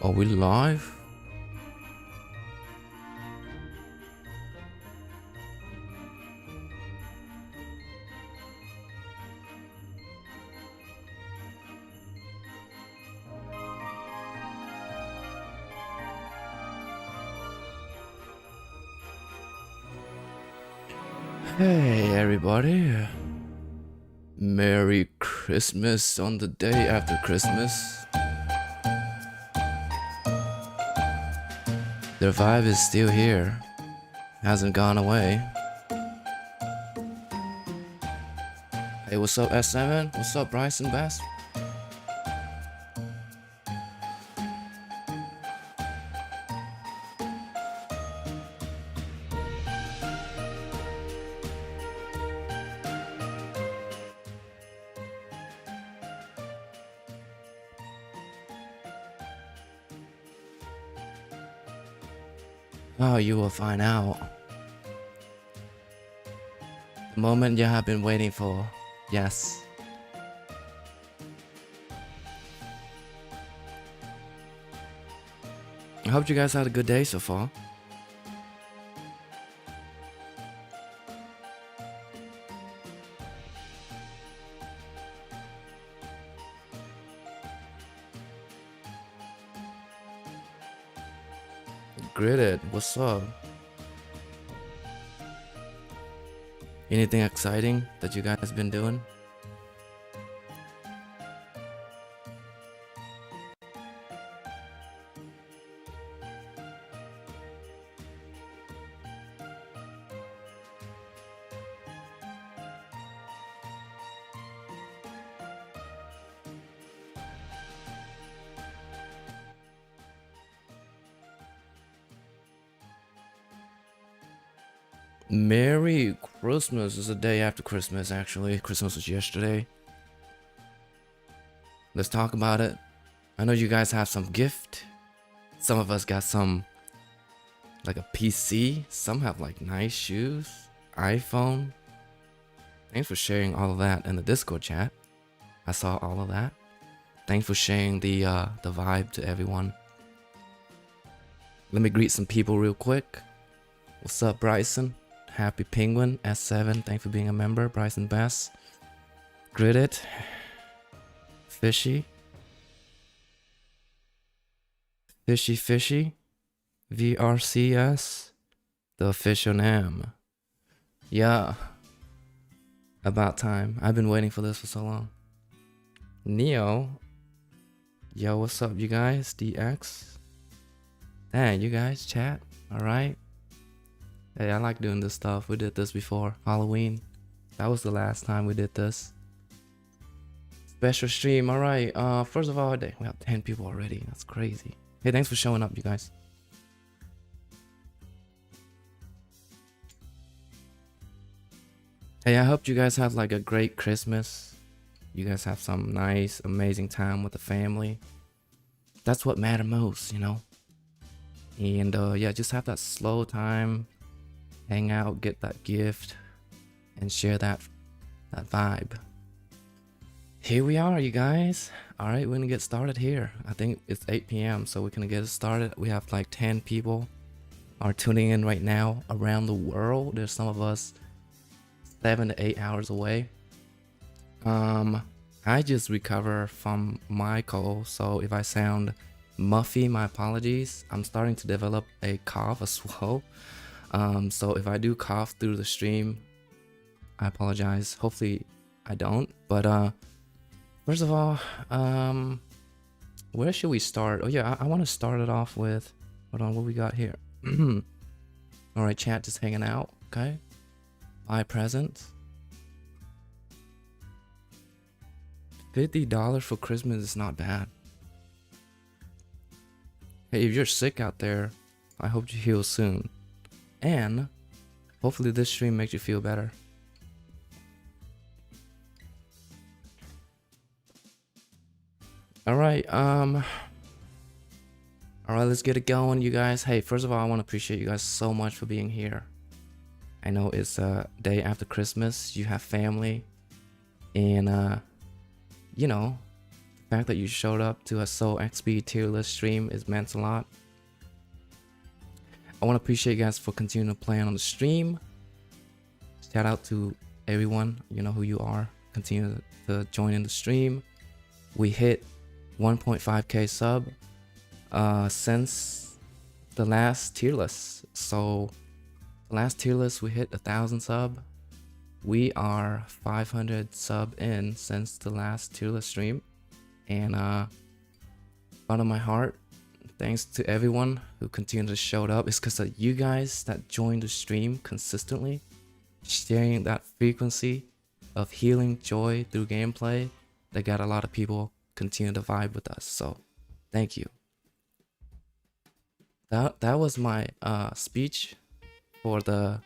Are we live? Hey everybody. Merry Christmas on the day after Christmas. The vibe is still here. Hasn't gone away. Hey, what's up S7? What's up Bryce and Bass? Oh, you will find out. The moment you have been waiting for. Yes. I hope you guys had a good day so far. Gritted, what's up? Anything exciting that you guys been doing? Merry Christmas is the day after Christmas, actually. Christmas was yesterday. Let's talk about it. I know you guys have some gift. Some of us got some, like a PC. Some have like nice shoes, iPhone. Thanks for sharing all of that in the Discord chat. I saw all of that. Thanks for sharing the vibe to everyone. Let me greet some people real quick. What's up, Bryson? Happy Penguin, S7, thanks for being a member. Bryson Bass, Gritted, Fishy, VRCS, the official Nam. Yeah, about time. I've been waiting for this for so long. Neo, yo, what's up, you guys? DX, dang, you guys, chat, all right. Hey, I like doing this stuff. We did this before Halloween. That was the last time we did this. Special stream. All right. First of all, we have 10 people already. That's crazy. Hey, thanks for showing up, you guys. Hey, I hope you guys have like a great Christmas. You guys have some nice, amazing time with the family. That's what matters most, you know. And yeah, just have that slow time. Hang out, get that gift, and share that vibe. Here we are, you guys. All right, we're gonna get started here. I think it's 8 p.m. so we're gonna get started. We have like 10 people are tuning in right now around the world. There's some of us 7 to 8 hours away. I just recovered from my cold, so if I sound muffy, my apologies. I'm starting to develop a cough as well. So if I do cough through the stream, I apologize. Hopefully I don't. But first of all, where should we start? Oh yeah, I want to start it off with, hold on, what we got here. All right, chat, just hanging out. Okay, buy presents. $50 for Christmas is not bad. Hey, if you're sick out there, I hope you heal soon. And hopefully this stream makes you feel better. All right, let's get it going, you guys. Hey, first of all, I want to appreciate you guys so much for being here. I know it's a day after Christmas. You have family, and you know, fact that you showed up to a SoulXP tier list stream is meant a lot. I want to appreciate you guys for continuing to play on the stream. Shout out to everyone, you know who you are. Continue to join in the stream. We hit 1.5k sub since the last tier list. So the last tier list we hit 1,000 sub. We are 500 sub in since the last tier list stream, and out of my heart, thanks to everyone who continued to show up. It's because of you guys that joined the stream consistently, sharing that frequency of healing joy through gameplay that got a lot of people continue to vibe with us. So thank you. That was my speech for the,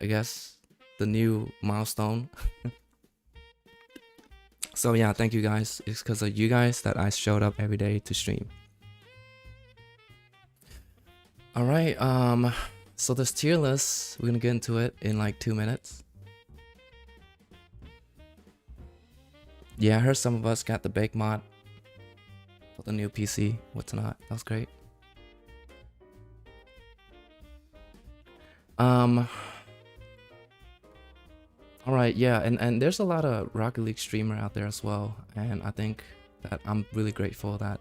I guess, the new milestone. So yeah, thank you guys. It's because of you guys that I showed up every day to stream. All right, so this tier list, we're gonna get into it in like 2 minutes. Yeah, I heard some of us got the bake mod for the new PC. What's not? That was great. All right, yeah, and there's a lot of Rocket League streamer out there as well, and I think that I'm really grateful that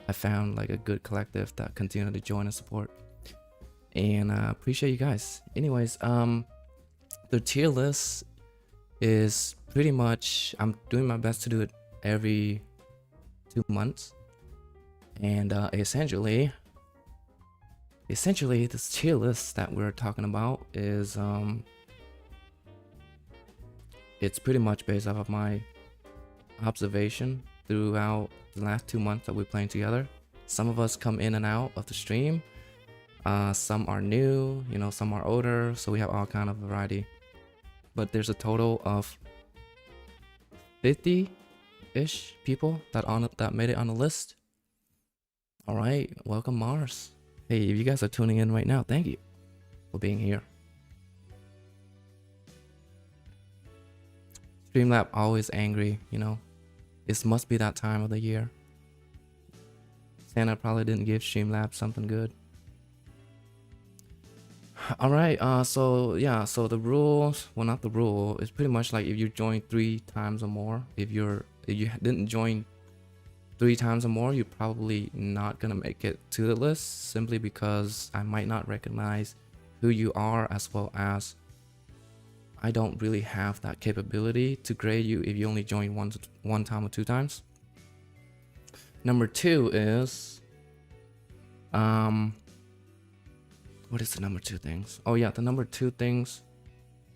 I found like a good collective that continue to join and support, and appreciate you guys. Anyways, the tier list is pretty much, I'm doing my best to do it every 2 months, and essentially this tier list that we're talking about is it's pretty much based off of my observation throughout the last 2 months that we're playing together. Some of us come in and out of the stream, some are new, you know, some are older, so we have all kind of variety. But there's a total of 50-ish people that made it on the list. All right, welcome Mars. Hey, if you guys are tuning in right now, thank you for being here. Streamlab always angry, you know. It must be that time of the year. Santa probably didn't give Streamlab something good. All right, so yeah, so the rules, well, not the rule, it's pretty much like if you join 3 times or more. If you didn't join 3 times or more, you're probably not gonna make it to the list, simply because I might not recognize who you are, as well as I don't really have that capability to grade you if you only join one time or 2 times. Number 2 is what is the number 2 things? Oh yeah, the number 2 things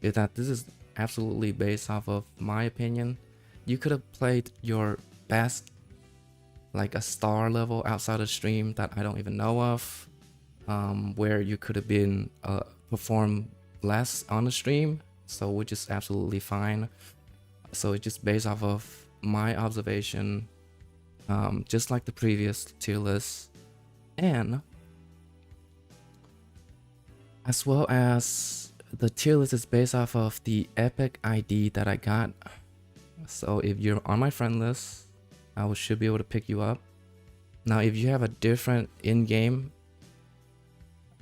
is that this is absolutely based off of my opinion. You could have played your best, like a star level outside of stream that I don't even know of, where you could have been performed less on the stream, so which is absolutely fine. So it's just based off of my observation, just like the previous tier list, and as well as the tier list is based off of the epic ID that I got. So if you're on my friend list, I should be able to pick you up. Now if you have a different in-game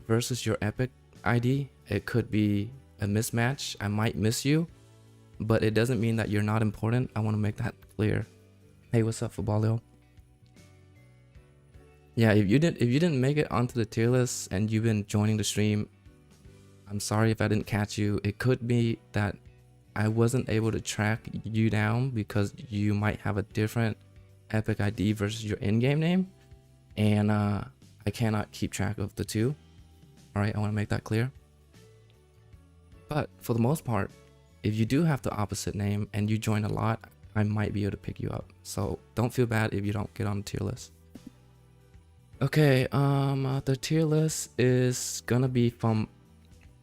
versus your epic ID, it could be a mismatch. I might miss you, but it doesn't mean that you're not important. I want to make that clear. Hey, what's up, Footballio? Yeah, if you didn't make it onto the tier list and you've been joining the stream, I'm sorry if I didn't catch you. It could be that I wasn't able to track you down because you might have a different epic ID versus your in-game name, and I cannot keep track of the two. All right, I want to make that clear. But for the most part, if you do have the opposite name and you join a lot, I might be able to pick you up. So don't feel bad if you don't get on the tier list. Okay, the tier list is gonna be from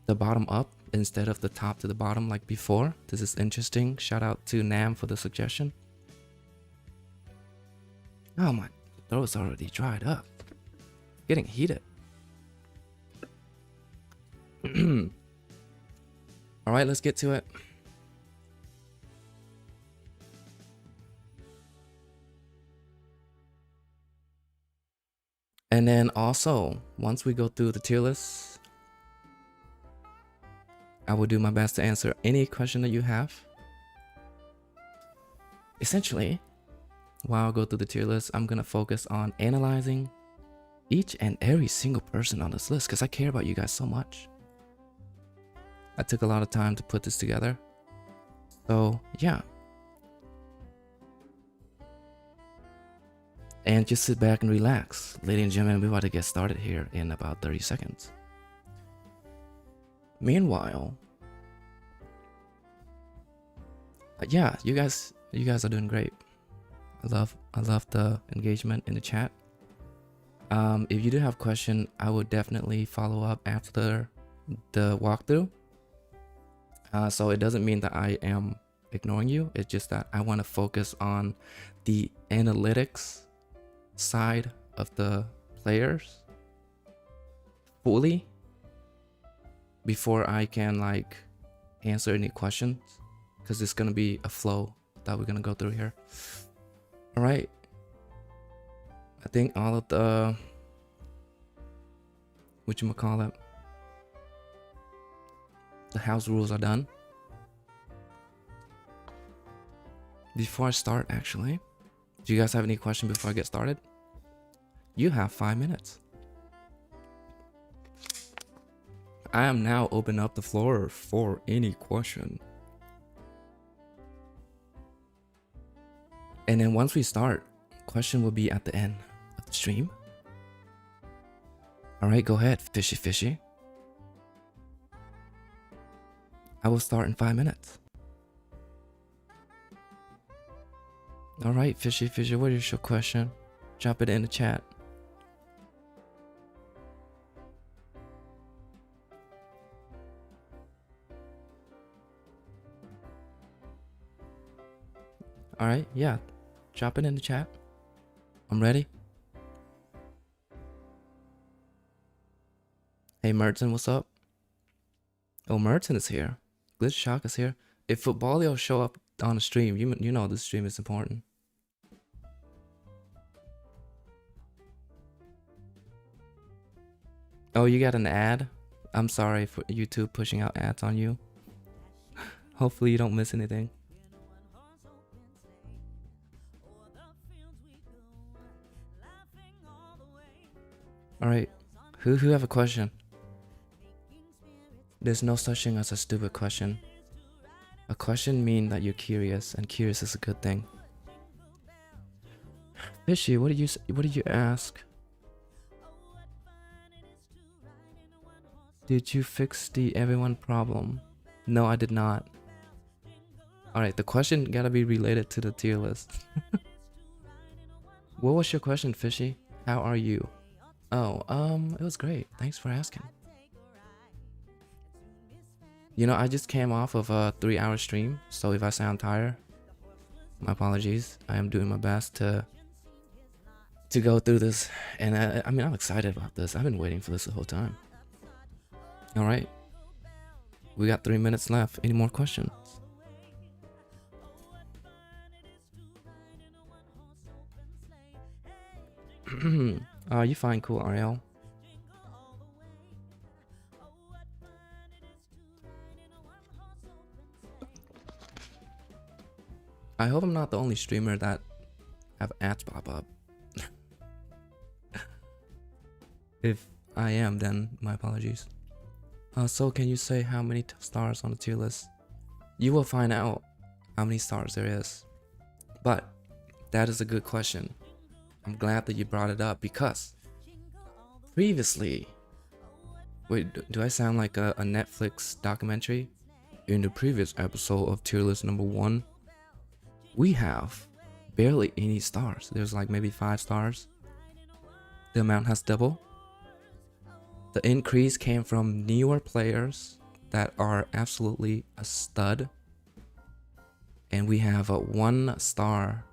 the bottom up instead of the top to the bottom like before. This is interesting. Shout out to Nam for the suggestion. Oh, my throat's already dried up. Getting heated. All right, let's get to it. And then also, once we go through the tier list, I will do my best to answer any question that you have. Essentially, while I go through the tier list, I'm gonna focus on analyzing each and every single person on this list because I care about you guys so much. I took a lot of time to put this together. So yeah. And just sit back and relax. Ladies and gentlemen, we're about to get started here in about 30 seconds. Meanwhile, yeah, you guys are doing great. I love the engagement in the chat. If you do have a question, I will definitely follow up after the walkthrough. So it doesn't mean that I am ignoring you. It's just that I want to focus on the analytics side of the players fully before I can like answer any questions, because it's gonna be a flow that we're gonna go through here. All right, I think all of the whatchamacallit, the house rules are done. Before I start, actually, do you guys have any question before I get started? You have 5 minutes. I am now open up the floor for any question. And then once we start, question will be at the end of the stream. All right, go ahead, fishy. I will start in 5 minutes. All right, fishy, what is your question? Drop it in the chat. All right, yeah, drop it in the chat. I'm ready. Hey, Merton, what's up? Oh, Merton is here. Glitch Shock is here. If Footballio show up on the stream, you know this stream is important. Oh, you got an ad? I'm sorry for YouTube pushing out ads on you. Hopefully you don't miss anything. All right, who have a question? There's no such thing as a stupid question. A question means that you're curious, and curious is a good thing. Fishy, what did you ask? Did you fix the everyone problem? No, I did not. Alright, the question gotta be related to the tier list. What was your question, Fishy? How are you? Oh, it was great. Thanks for asking. You know, I just came off of a 3-hour stream, so if I sound tired, my apologies. I am doing my best to go through this, and I mean, I'm excited about this. I've been waiting for this the whole time. All right, we got 3 minutes left. Any more questions? You fine, cool, Ariel. I hope I'm not the only streamer that have ads pop up. If I am, then my apologies. So can you say how many stars on the tier list? You will find out how many stars there is. But that is a good question. I'm glad that you brought it up, because previously, wait, do I sound like a Netflix documentary? In the previous episode of tier list number 1, we have barely any stars. There's like maybe 5 stars. The amount has doubled. The increase came from newer players that are absolutely a stud. And we have a 1 star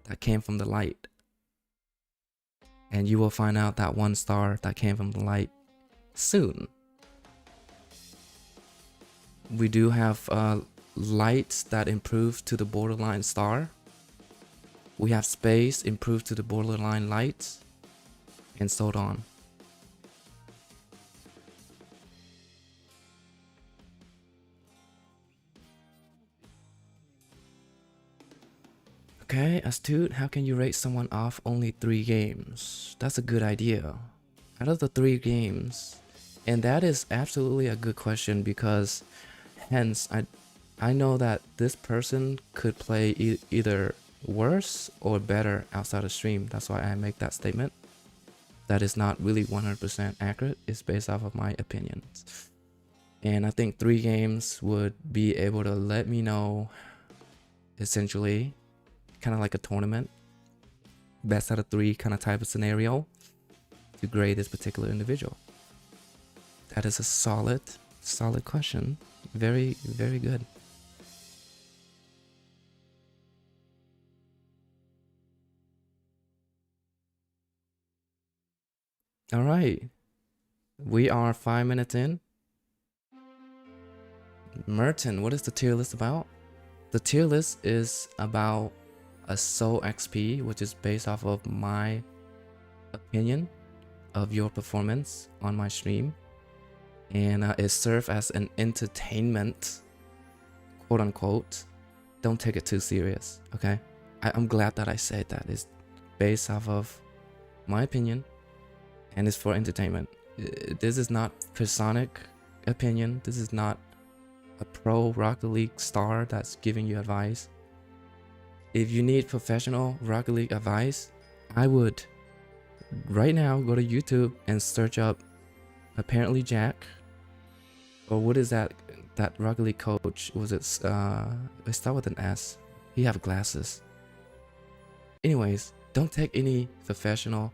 that came from the light. And you will find out that 1 star that came from the light soon. We do have lights that improve to the borderline star. We have space improved to the borderline lights. and so on. Okay, astute, how can you rate someone off only 3 games? That's a good idea. Out of the 3 games, and that is absolutely a good question, because hence I know that this person could play either worse or better outside of stream. That's why I make that statement. That is not really 100% accurate. It's based off of my opinions. And I think 3 games would be able to let me know, essentially, kind of like a tournament, best out of 3 kind of type of scenario, to grade this particular individual. That is a solid question. Very, very good. All right, we are 5 minutes in. Merton, what is the tier list about? The tier list is about a Soulxp, which is based off of my opinion of your performance on my stream, and it serves as an entertainment, quote unquote. Don't take it too serious, okay? I'm glad that I said that. It's based off of my opinion, and it's for entertainment. This is not Personic opinion. This is not a pro Rocket League star that's giving you advice. If you need professional Rocket League advice, I would right now go to YouTube and search up apparently Jack, or what is that Rocket League coach? Was it it start with an S? He have glasses. Anyways, don't take any professional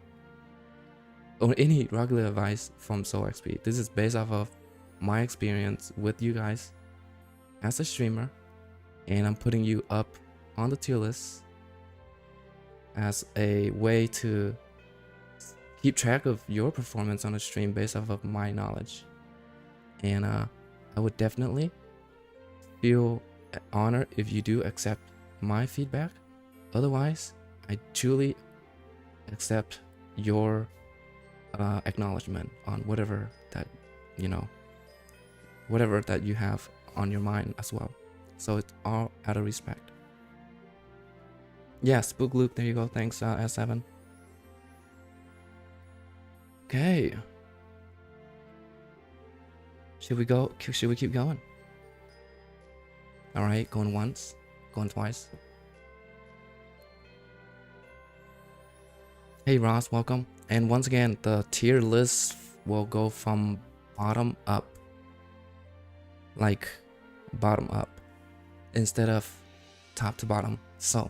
or any Rocket League advice from Soulxp. This is based off of my experience with you guys as a streamer, and I'm putting you up on the tier list as a way to keep track of your performance on the stream based off of my knowledge. And I would definitely feel honored if you do accept my feedback. Otherwise, I truly accept your acknowledgement on whatever that, you know, whatever that you have on your mind as well. So it's all out of respect. Yeah, Spook Luke, there you go. Thanks, S7. Okay. Should we go? Should we keep going? All right, going once, going twice. Hey Ross, welcome. And once again, the tier list will go from bottom up, like bottom up, instead of top to bottom. So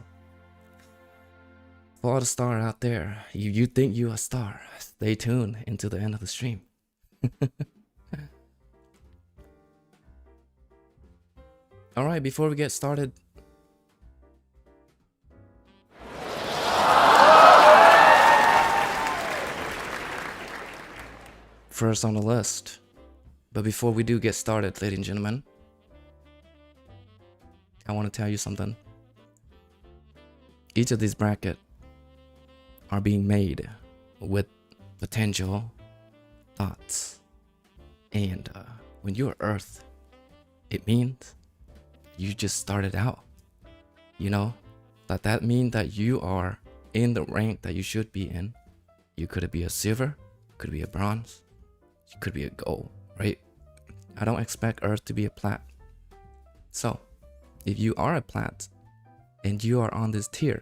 for all the star out there, you think you a star, stay tuned into the end of the stream. All right, before we get started, first on the list, but before we do get started, ladies and gentlemen, I want to tell you something. Each of these brackets are being made with potential thoughts, and when you're Earth, it means you just started out. You know, that means that you are in the rank that you should be in. You could be a silver, could be a bronze, you could be a gold, right? I don't expect Earth to be a plat. So if you are a plat and you are on this tier,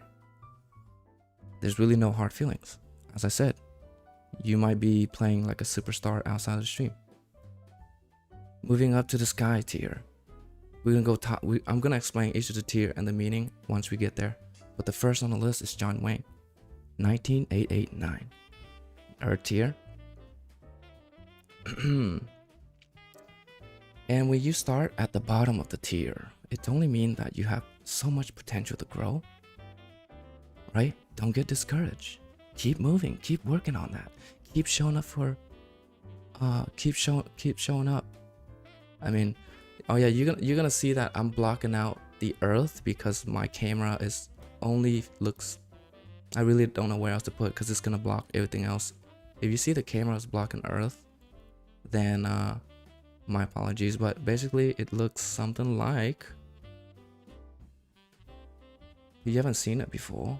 there's really no hard feelings. As I said, you might be playing like a superstar outside of the stream. Moving up to the sky tier, we're gonna go top. I'm gonna explain each of the tier and the meaning once we get there. But the first on the list is John Wayne, 19889. Earth tier. And when you start at the bottom of the tier, it only means that you have so much potential to grow, right? Don't get discouraged. Keep moving. Keep working on that. Keep showing up for. Keep showing up. I mean, oh yeah, you're gonna see that I'm blocking out the Earth because my camera is only looks. I really don't know where else to put because it's gonna block everything else If you see the camera is blocking Earth, then my apologies, but basically it looks something like, you haven't seen it before,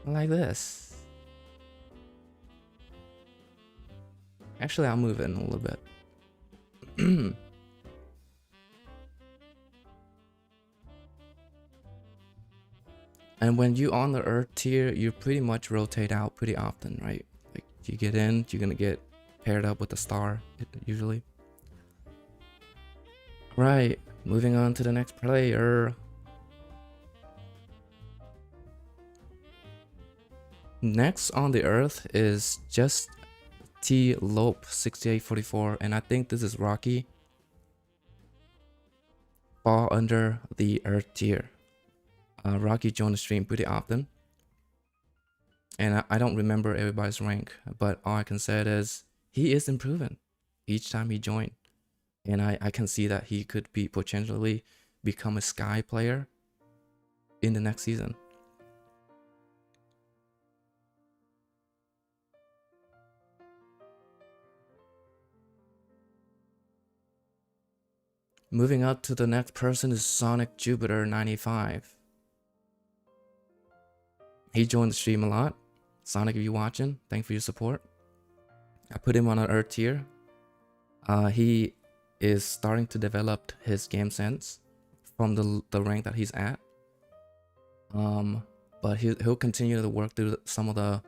like this. Actually, I'll move in a little bit. And when you on the Earth tier, you pretty much rotate out pretty often, right? Like you get in, you're gonna get paired up with a star usually. Right, moving on to the next player. Next on the Earth is just Soulxp 6844, and I think this is Rocky. Fall under the Earth tier. Rocky joined the stream pretty often, and I don't remember everybody's rank, but all I can say is he is improving each time he joined, and I can see that he could be potentially become a Sky player in the next season. Moving up to the next person is Sonic Jupiter 95. He joined the stream a lot. Sonic, if you're watching, thanks for your support. I put him on an Earth tier. He is starting to develop his game sense from the rank that he's at. But he'll continue to work through some of the,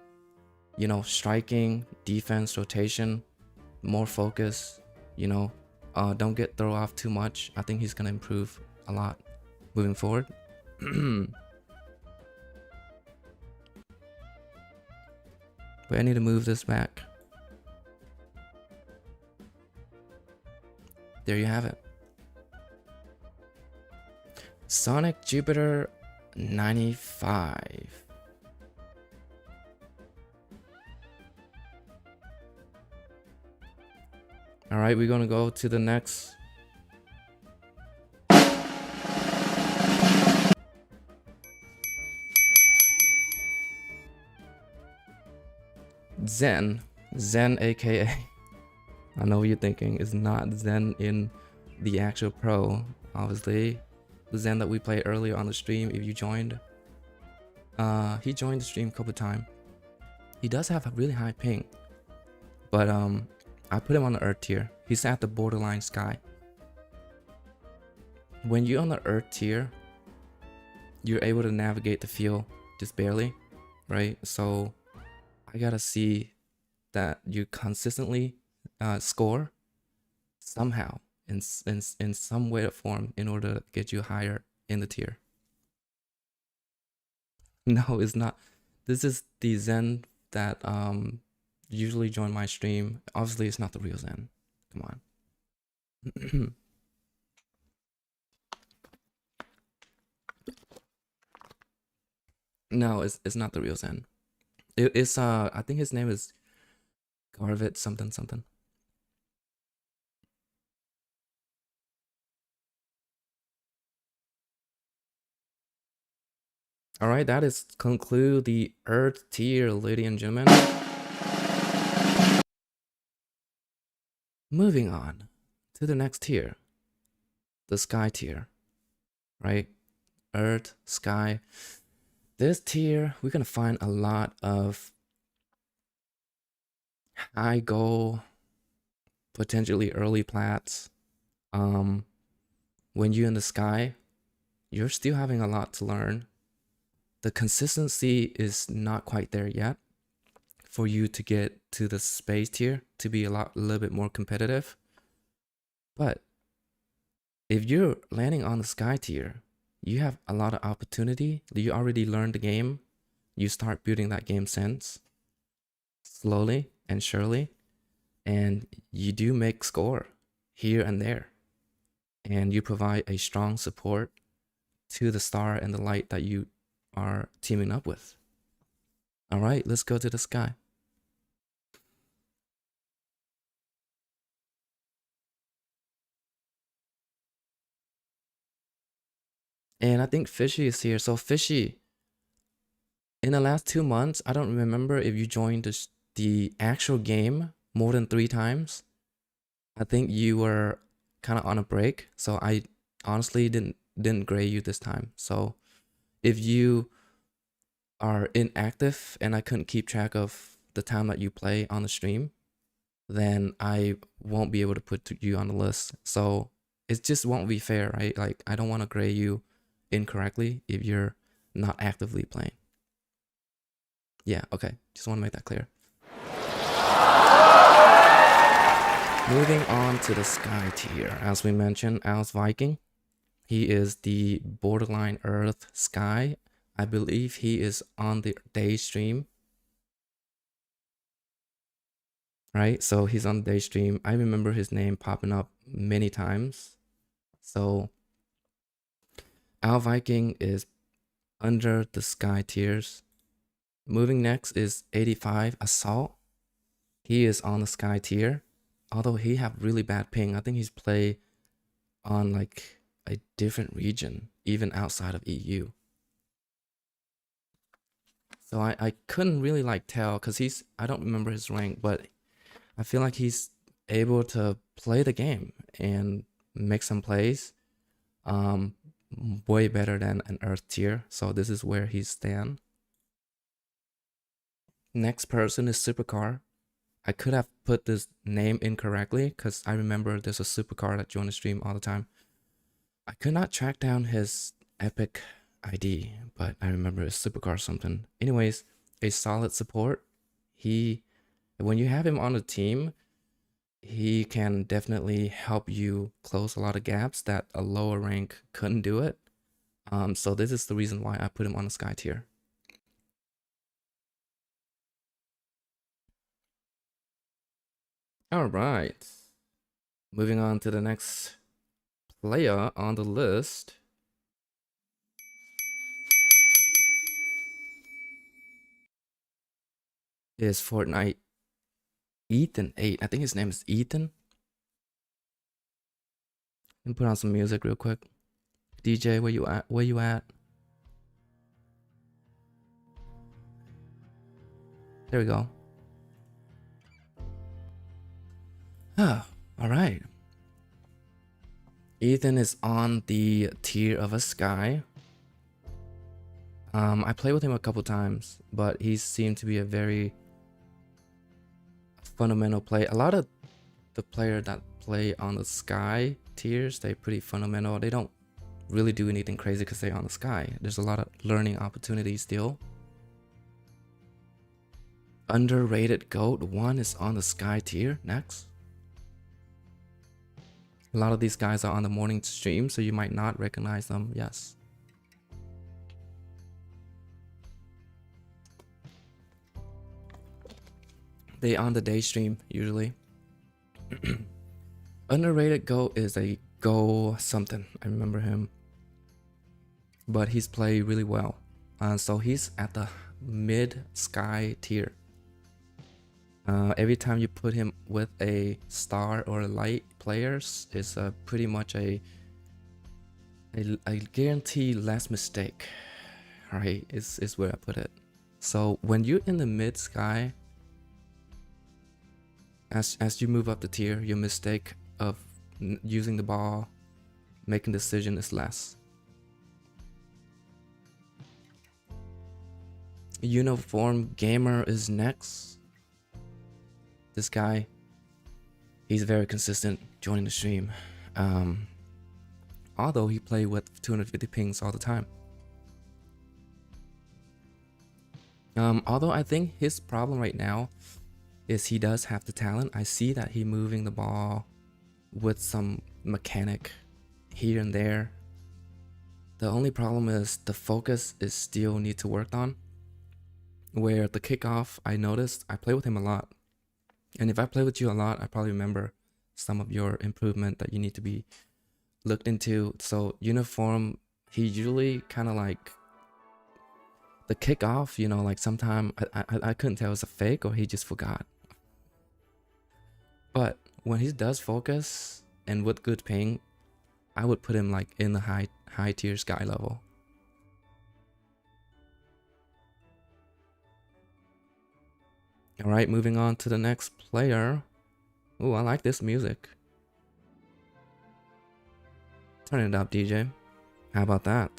you know, striking, defense, rotation, more focus, you know. Don't get thrown off too much. I think he's gonna improve a lot moving forward. But I need to move this back. There you have it. Sonic Jupiter 95. All right, we're gonna go to the next. Zen aka, I know what you're thinking, is not Zen in the actual pro. Obviously, the Zen that we played earlier on the stream, if you joined. He joined the stream a couple times. He does have a really high ping, but I put him on the Earth tier. He's at the borderline Sky. When you're on the Earth tier, you're able to navigate the field just barely, right? So I gotta see that you consistently score somehow in some way or form in order to get you higher in the tier. No, it's not. This is the Zen that usually join my stream. Obviously, it's not the real Zen. Come on. No, it's not the real Zen. It's I think his name is Garvit something something. All right, that is conclude the Earth tier, ladies and gentlemen. Moving on to the next tier, the Sky tier, right? Earth, Sky. This tier, we're gonna find a lot of high goal, potentially early plats. When you're in the Sky, you're still having a lot to learn. The consistency is not quite there yet for you to get to the space tier to be a little bit more competitive. But if you're landing on the Sky tier, you have a lot of opportunity. You already learned the game. You start building that game sense slowly and surely, and you do make score here and there, and you provide a strong support to the star and the light that you are teaming up with. All right, let's go to the Sky. And I think Fishy is here. So Fishy, in the last 2 months, I don't remember if you joined the actual game more than 3 times. I think you were kind of on a break, so I honestly didn't grade you this time. So if you are inactive and I couldn't keep track of the time that you play on the stream, then I won't be able to put you on the list. So it just won't be fair, right? Like, I don't want to grade you incorrectly if you're not actively playing. Yeah, okay. Just want to make that clear. Moving on to the Sky tier. As we mentioned, Al's Viking. He is the borderline Earth Sky. I believe he is on the day stream. Right? So he's on the day stream. I remember his name popping up many times. So Al Viking is under the Sky tiers. Moving next is 85 Assault. He is on the Sky tier. Although he have really bad ping. I think he's play on like a different region, even outside of EU. So I couldn't really like tell because I don't remember his rank, but I feel like he's able to play the game and make some plays way better than an Earth tier. So this is where he stands. Next person is Supercar. I could have put this name incorrectly because I remember there's a Supercar that joined the stream all the time. I could not track down his Epic ID, but I remember it's Supercar something. Anyways, a solid support. When you have him on the team, he can definitely help you close a lot of gaps that a lower rank couldn't do it. So this is the reason why I put him on the Sky tier. All right. Moving on to the next player on the list. Is Fortnite Ethan 8. I think his name is Ethan. Let me put on some music real quick. DJ, where you at? Where you at? There we go. Ah, all right. Ethan is on the tier of a Sky. I played with him a couple times, but he seemed to be a very fundamental play. A lot of the players that play on the Sky tiers, they're pretty fundamental. They don't really do anything crazy because they're on the Sky. There's a lot of learning opportunities still. Underrated GOAT 1 is on the Sky tier. Next. A lot of these guys are on the morning stream, so you might not recognize them. Yes. They on the day stream usually. Underrated GOAT is a Go something. I remember him. But he's played really well. So he's at the mid Sky tier. Every time you put him with a star or a light players, it's pretty much a guarantee less mistake. Right? Is where I put it. So when you're in the mid Sky, as you move up the tier, your mistake of using the ball, making decision is less. Uniform Gamer is next. This guy, he's very consistent joining the stream. Although he played with 250 pings all the time. Although I think his problem right now is he does have the talent. I see that he moving the ball with some mechanic here and there. The only problem is the focus is still need to work on. Where the kickoff, I noticed, I play with him a lot. And if I play with you a lot, I probably remember some of your improvement that you need to be looked into. So uniform, he usually kind of like the kickoff, you know, like sometime I couldn't tell it was a fake or he just forgot. But when he does focus and with good ping, I would put him like in the high tier Sky level. All right, moving on to the next player. Oh, I like this music. Turn it up, DJ. How about that?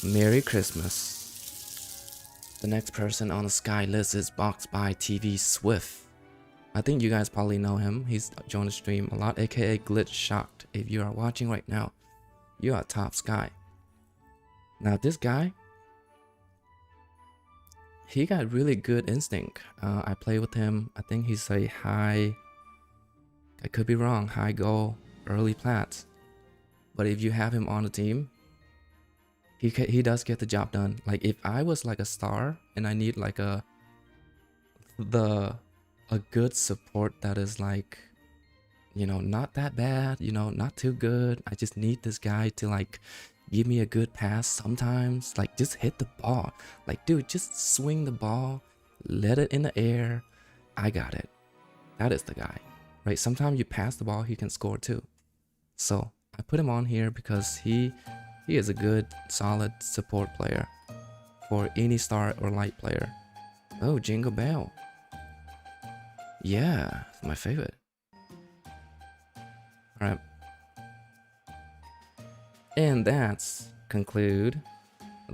Merry Christmas. The next person on the Sky list is Boxed by TV Swift. I think you guys probably know him. He's joined the stream a lot, aka Glitch Shocked. If you are watching right now, you are top Sky. Now this guy, he got really good instinct. I play with him. I think he's a high, I could be wrong, high goal, early plat. But if you have him on the team, he does get the job done. Like if I was like a star and I need like a good support that is like, you know, not that bad, you know, not too good. I just need this guy to like give me a good pass sometimes. Like just hit the ball. Like dude, just swing the ball, let it in the air. I got it. That is the guy, right? Sometimes you pass the ball, he can score too. So I put him on here because he is a good, solid support player for any star or light player. Oh, Jingle Bell. Yeah, it's my favorite. Alright. And that's conclude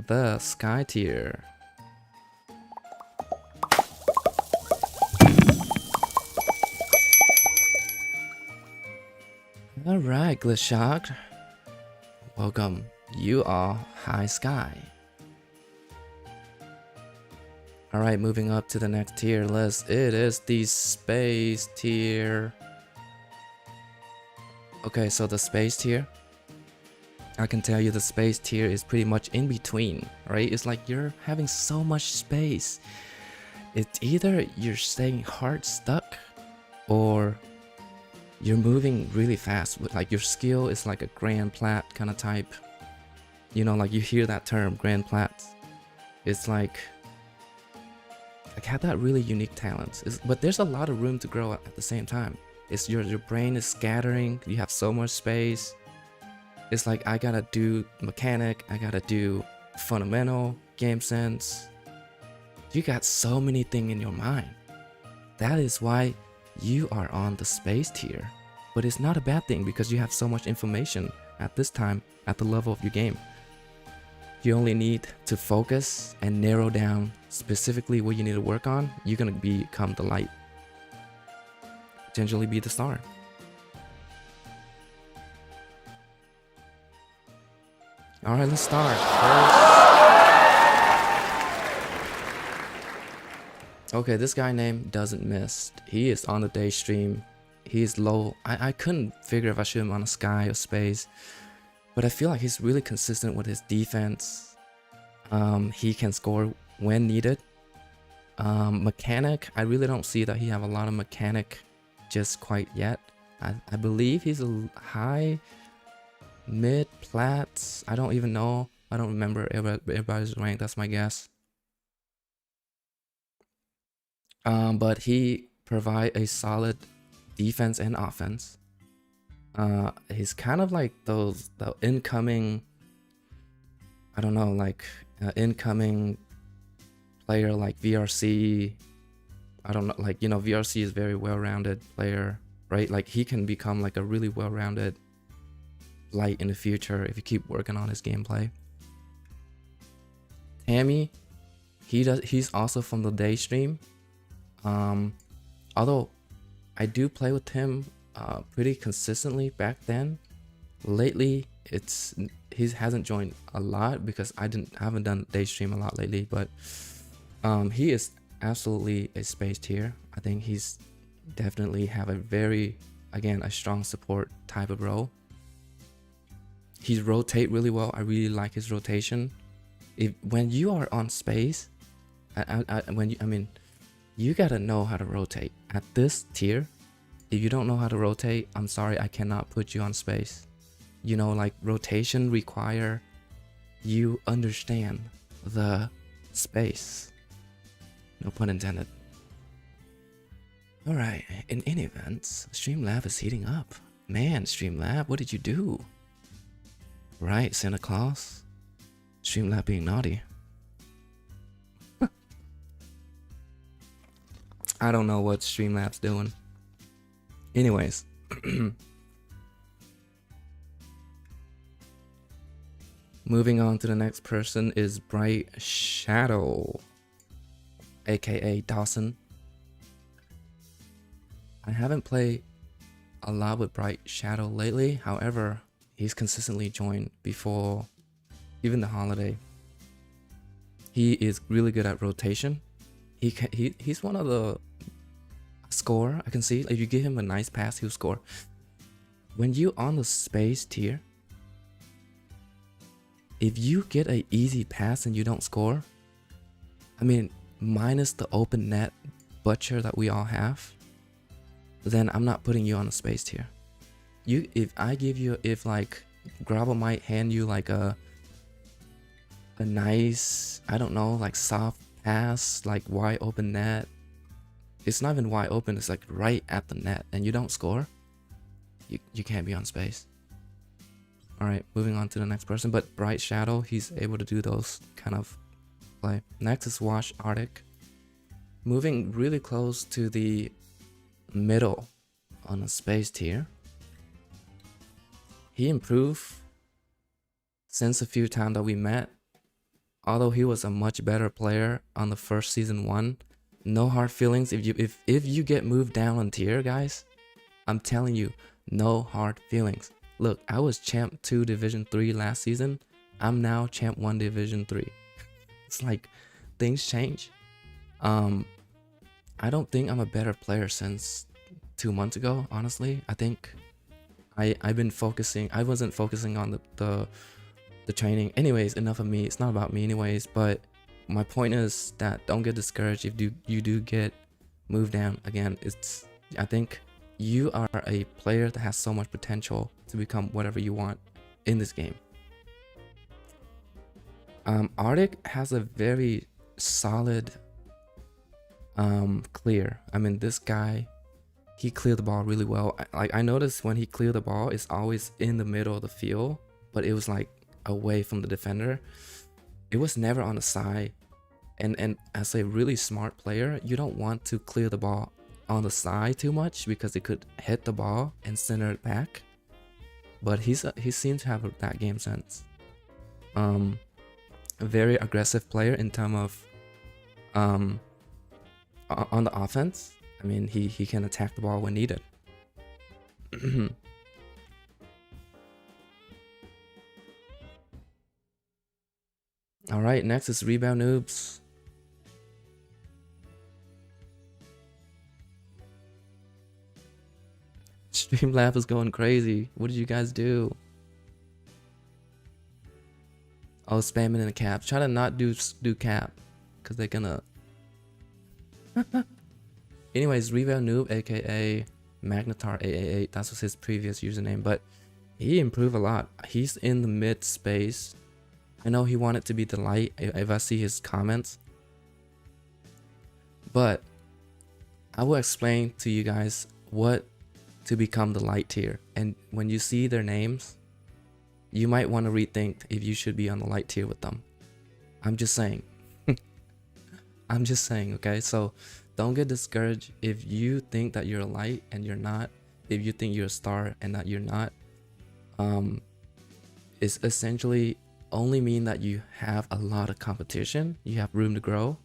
the Sky tier. Alright, Glitchshock. Welcome. You are High Sky. Alright, moving up to the next tier list. It is the Space tier. Okay, so the Space tier, I can tell you the Space tier is pretty much in between, right? It's like you're having so much space. It's either you're staying hard stuck or you're moving really fast. Like your skill is like a Grand Plat kind of type. You know, like you hear that term, Grand Plat. It's like have that really unique talents. But there's a lot of room to grow at the same time. It's your brain is scattering. You have so much space. It's like I gotta do mechanic. I gotta do fundamental game sense. You got so many things in your mind. That is why you are on the Space tier. But it's not a bad thing because you have so much information at this time at the level of your game. You only need to focus and narrow down specifically what you need to work on. You're gonna become the light. Potentially be the star. Alright, let's start. Okay, this guy named Doesn't Miss. He is on the day stream. He is low. I couldn't figure if I should him on a Sky or Space. But I feel like he's really consistent with his defense. He can score when needed. Mechanic, I really don't see that he have a lot of mechanic just quite yet. I believe he's a high, mid, plat. I don't even know. I don't remember everybody's rank. That's my guess. But he provide a solid defense and offense. He's kind of like the incoming, I don't know, like incoming player like VRC. I don't know, like, you know, VRC is very well-rounded player, right? Like he can become like a really well-rounded light in the future if you keep working on his gameplay. Tammy, he's also from the day stream. Although I do play with him pretty consistently back then. Lately he hasn't joined a lot because I haven't done day stream a lot lately, but he is absolutely a Space tier. I think he's definitely have a very, again, a strong support type of role. He rotate really well. I really like his rotation. When you are on Space, you gotta know how to rotate. At this tier, if you don't know how to rotate, I'm sorry, I cannot put you on Space. You know, like rotation require you understand the space. No pun intended. Alright, in any event, Streamlab is heating up. Man, Streamlab, what did you do? Right, Santa Claus? Streamlab being naughty. I don't know what Streamlabs doing. Anyways. Moving on to the next person is Bright Shadow, aka Dawson. I haven't played a lot with Bright Shadow lately. However, he's consistently joined before even the holiday. He is really good at rotation. He's one of the score. I can see if you give him a nice pass, he'll score. When you on the space tier, if you get a easy pass and you don't score, I mean, minus the open net butcher that we all have, then I'm not putting you on a space tier. If like Grabba might hand you like a nice, I don't know, like soft pass, like wide open net. It's not even wide open, it's like right at the net, and you don't score, you can't be on space. Alright, moving on to the next person. But Bright Shadow, he's able to do those kind of play. Next is Wash Arctic. Moving really close to the middle on a space tier. He improved since a few times that we met. Although he was a much better player on the first season 1. No hard feelings if you get moved down on tier, guys. I'm telling you, no hard feelings. Look, I was champ 2 division 3 last season. I'm now champ 1 division 3. It's like things change. I don't think I'm a better player since 2 months ago, honestly. I think I've been focusing. I wasn't focusing on the training. Anyways, enough of me. It's not about me anyways, but my point is that don't get discouraged if you do get moved down. Again, I think you are a player that has so much potential to become whatever you want in this game. Arctic has a very solid clear. I mean, this guy, he cleared the ball really well. I noticed when he cleared the ball, it's always in the middle of the field, but it was like away from the defender. It was never on the side. And as a really smart player, you don't want to clear the ball on the side too much because it could hit the ball and center it back. But he seems to have that game sense. A very aggressive player in terms of on the offense. I mean, he can attack the ball when needed. All right, next is Rebound Noobs. Streamlabs is going crazy. What did you guys do? Oh, spamming in the caps. Try to not do cap, because they're gonna. Anyways, Rebound Noob, aka Magnetar888. That was his previous username, but he improved a lot. He's in the mid space. I know he wanted to be the light if I see his comments, but I will explain to you guys what to become the light tier. And when you see their names, you might want to rethink if you should be on the light tier with them. I'm just saying. I'm just saying, okay? So don't get discouraged if you think that you're a light and you're not. If you think you're a star and that you're not. It's essentially only mean that you have a lot of competition. You have room to grow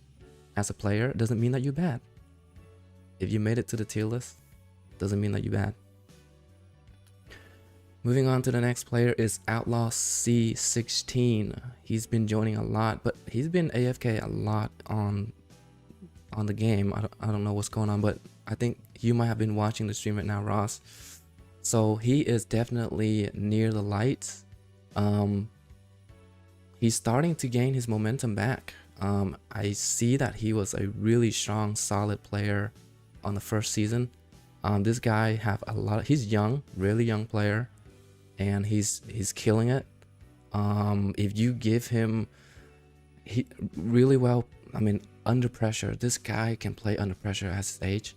as a player. It doesn't mean that you're bad. If you made it to the tier list, doesn't mean that you're bad. Moving on to the next player is Outlaw C16. He's been joining a lot, but he's been AFK a lot on the game. I don't know what's going on, but I think you might have been watching the stream right now, Ross. So he is definitely near the lights. He's starting to gain his momentum back. I see that he was a really strong, solid player on the first season. This guy have a lot. He's young, really young player, and he's killing it. If you give him, he really well. I mean, under pressure, this guy can play under pressure at his age.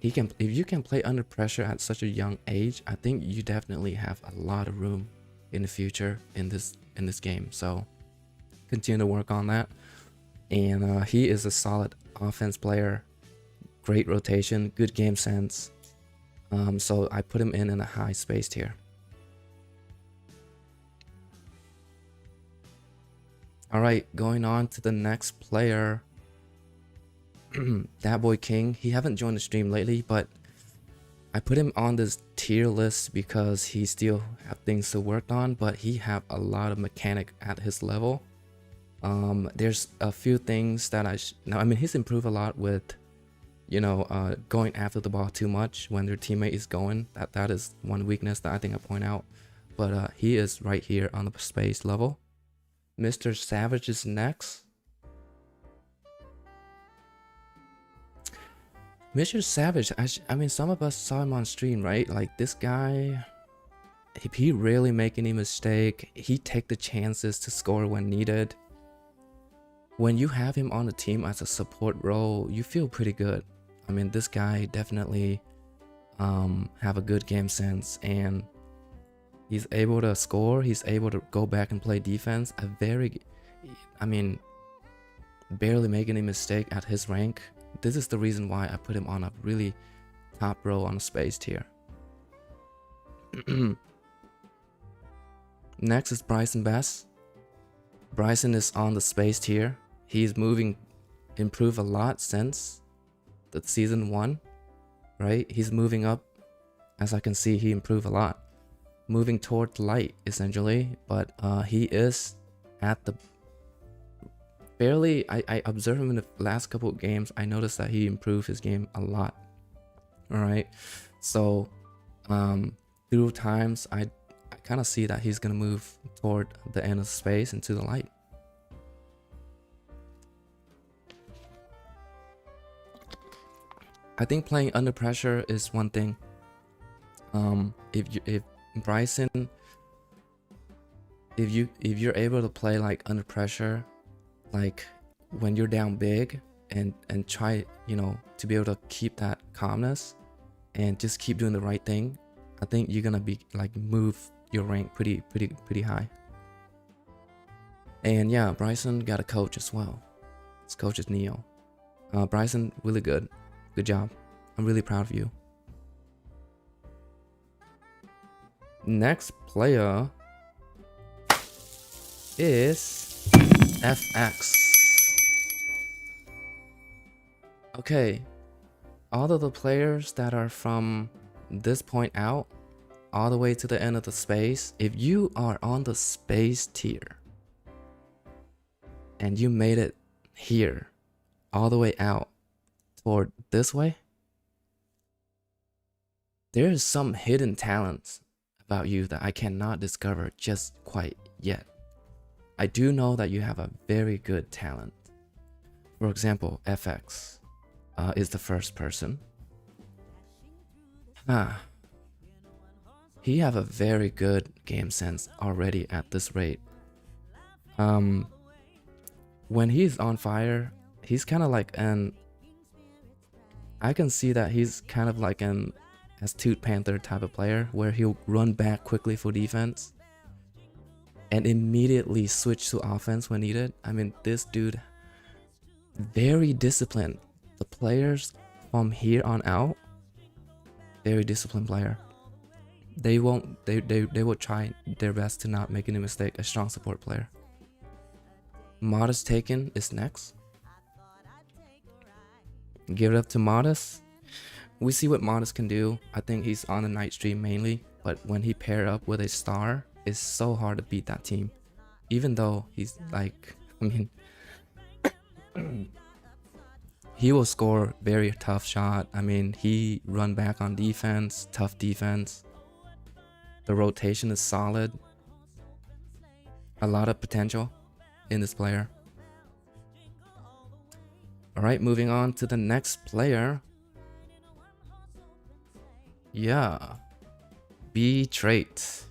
He can. If you can play under pressure at such a young age, I think you definitely have a lot of room in the future in this game. So continue to work on that. And he is a solid offense player. great rotation, good game sense. So I put him in a high space tier. All right, going on to the next player. That boy King. He haven't joined the stream lately, but I put him on this tier list because he still have things to work on, but he have a lot of mechanic at his level. There's a few things that I mean, he's improved a lot with, you know, going after the ball too much when their teammate is going. That is one weakness that I think I point out. But he is right here on the space level. Mr. Savage is next. Mr. Savage, I mean, some of us saw him on stream, right? Like, this guy, he rarely make any mistake. He take the chances to score when needed. When you have him on the team as a support role, you feel pretty good. I mean, this guy definitely have a good game sense, and he's able to score. He's able to go back and play defense. I mean, barely make any mistake at his rank. This is the reason why I put him on a really top row on a space tier. Next is Bryson Bass. Bryson is on the space tier. He's improved a lot since the season 1, right? He's moving up. As I can see, he improved a lot. Moving toward light, essentially. But he is at the... Barely, I observed him in the last couple of games. I noticed that he improved his game a lot. Alright. So, through times, I kind of see that he's going to move toward the end of space into the light. I think playing under pressure is one thing. If Bryson, if you're able to play like under pressure, like when you're down big, and try, you know, to be able to keep that calmness and just keep doing the right thing, I think you're gonna be like move your rank pretty high. And yeah, Bryson got a coach as well. His coach is Neo. Bryson, really good. Good job. I'm really proud of you. Next player is FX. Okay, all of the players that are from this point out all the way to the end of the space, if you are on the space tier and you made it here all the way out toward this way, there is some hidden talents about you that I cannot discover just quite yet. I do know that you have a very good talent. For example, FX is the first person. He have a very good game sense already at this rate. When he's on fire, he's kind of like I can see that he's kind of like an Astute Panther type of player, where he'll run back quickly for defense and immediately switch to offense when needed. I mean, this dude, very disciplined. The players from here on out, very disciplined player. They will try their best to not make any mistake. A strong support player. Modest Taken is next. Give it up to Modest. We see what Modest can do. I think he's on the night stream mainly, but when he paired up with a star, it's so hard to beat that team. Even though he's like, I mean, he will score very tough shot. I mean, he run back on defense, tough defense. The rotation is solid. A lot of potential in this player. Alright, moving on to the next player. Yeah, B-Trait.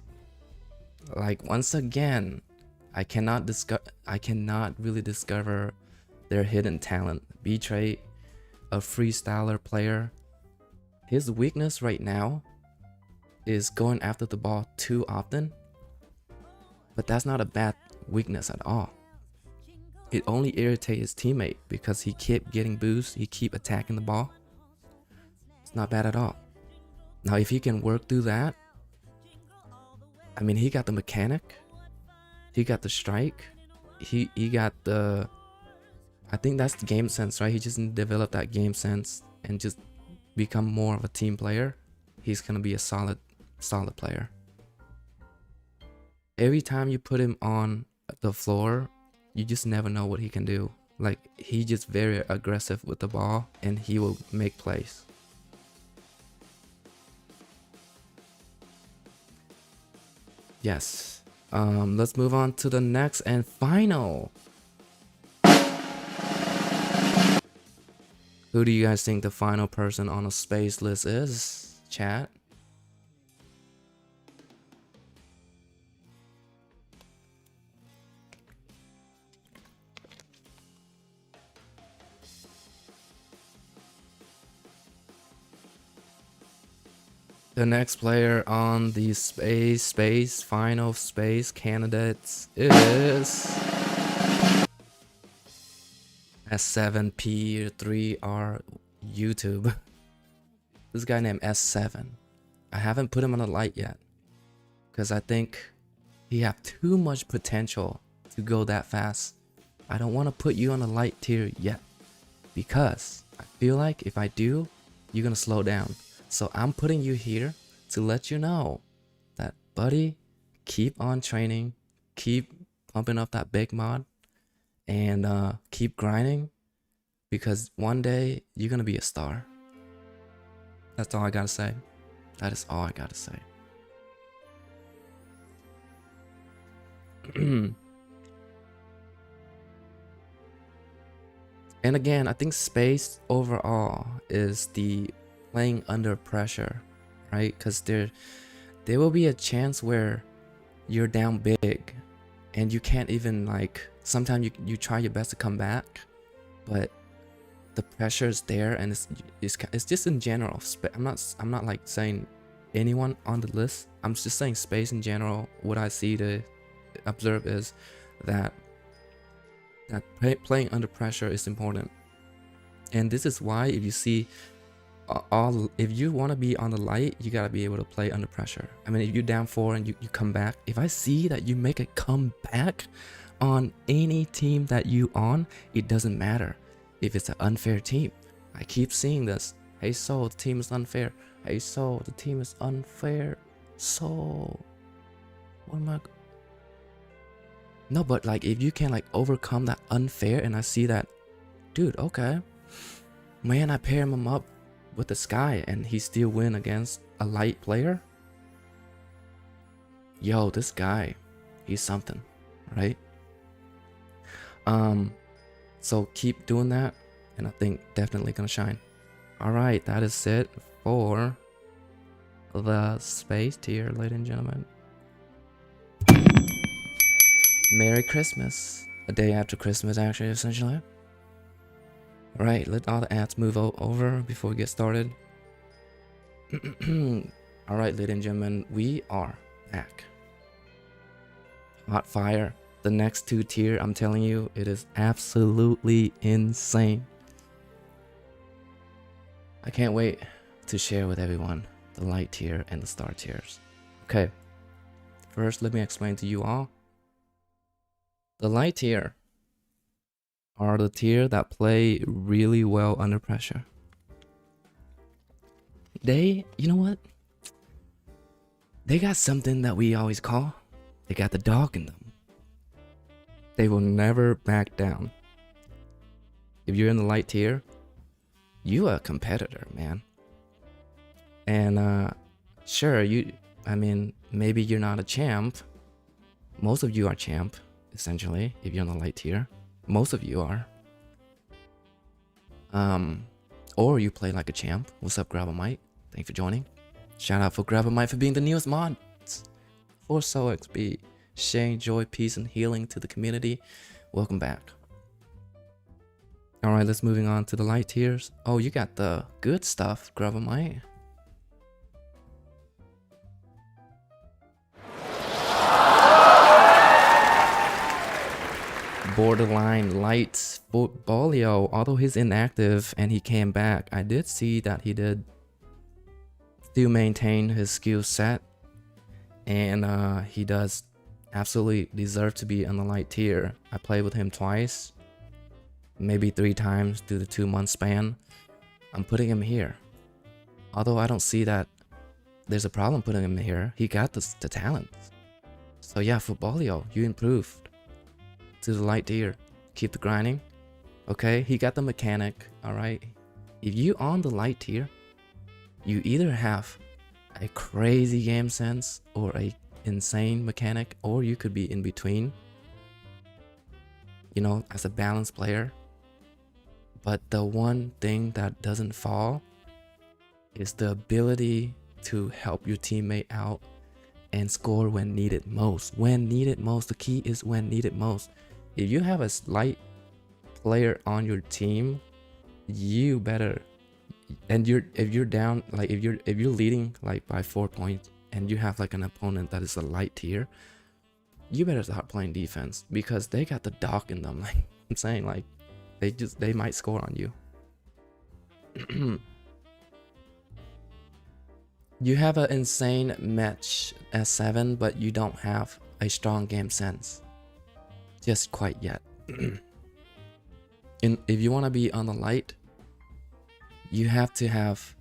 Like, once again, I cannot really discover their hidden talent. B-Trait, a freestyler player. His weakness right now is going after the ball too often, but that's not a bad weakness at all. It only irritates his teammate because he kept getting boosts, he keep attacking the ball. not bad at all. Now, if he can work through that, I mean, he got the mechanic, he got the strike, he got the, I think that's the game sense, right? He just developed that game sense and just become more of a team player. He's gonna be a solid player. Every time you put him on the floor, you just never know what he can do. Like, he just very aggressive with the ball and he will make plays. Yes. Let's move on to the next and final. Who do you guys think the final person on a space list is? Chat. The next player on the final space candidates is S7P3R YouTube. This guy named S7. I haven't put him on the light yet because I think he have too much potential to go that fast. I don't want to put you on the light tier yet because I feel like if I do, you're gonna slow down. So I'm putting you here to let you know that, buddy, keep on training, keep pumping up that big mod, and keep grinding, because one day you're gonna be a star. That's all I gotta say. That is all I gotta say. And again, I think space overall is the playing under pressure, right? Because there will be a chance where you're down big and you can't even, like, sometimes you try your best to come back, but the pressure is there, and it's just in general. I'm not like saying anyone on the list. I'm just saying space in general. What I see to observe is that playing under pressure is important, and this is why if you see if you want to be on the light, you gotta be able to play under pressure. I mean, if you're down 4 and you come back, if I see that you make a comeback on any team that you on, it doesn't matter if it's an unfair team. I keep seeing this. Hey, Soul, the team is unfair. Hey, Soul, the team is unfair. Soul, what am I? No, but like, if you can like overcome that unfair, and I see that, dude, okay, man, I pair him up with the Sky and he still win against a light player. Yo, this guy, he's something, right? So keep doing that, and I think definitely gonna shine. All right, that is it for the space tier, ladies and gentlemen. Merry Christmas. A day after Christmas, actually, essentially. Alright, let all the ads move over before we get started. Alright, ladies and gentlemen, we are back. Hot fire. The next 2 tier, I'm telling you, it is absolutely insane. I can't wait to share with everyone the light tier and the star tiers. Okay, first let me explain to you all. The light tier are the tier that play really well under pressure. They, you know what? They got something that we always call, they got the dog in them. They will never back down. If you're in the light tier, you are a competitor, man. And sure, I mean, maybe you're not a champ. Most of you are champ, essentially, if you're in the light tier. Most of you are. Or you play like a champ. What's up, Grabamite? Thanks for joining. Shout out for Grabamite for being the newest mod for SoulXP. Sharing joy, peace, and healing to the community. Welcome back. Alright, let's moving on to the light tiers. Oh, you got the good stuff, Grabamite. Borderline Lights Bolio, although he's inactive and he came back, I did see that he did still maintain his skill set, and he does absolutely deserve to be on the light tier. I played with him twice, maybe 3 times through the 2-month span. I'm putting him here. Although I don't see that there's a problem putting him here. He got the talent. So yeah, Footballio, you improved to the light tier. Keep the grinding. Okay, he got the mechanic. Alright. If you on the light tier, you either have a crazy game sense or a insane mechanic, or you could be in between, you know, as a balanced player. But the one thing that doesn't fall is the ability to help your teammate out and score when needed most. When needed most. The key is when needed most. If you have a light player on your team, you better, and if you're down, like if you're leading like by 4 points and you have like an opponent that is a light tier, you better start playing defense, because they got the dog in them. Like I'm saying, like they might score on you. You have an insane match at 7, but you don't have a strong game sense just quite yet. If you want to be on the light, you have to have,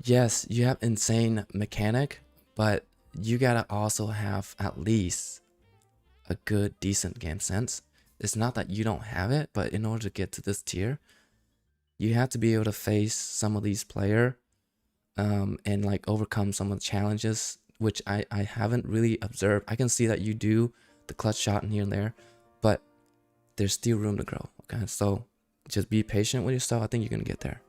yes, you have insane mechanic, but you gotta also have at least a good, decent game sense. It's not that you don't have it, but in order to get to this tier, you have to be able to face some of these players and like overcome some of the challenges, which I haven't really observed. I can see that you do the clutch shot in here and there, but there's still room to grow. Okay, so just be patient with yourself. I think you're gonna get there.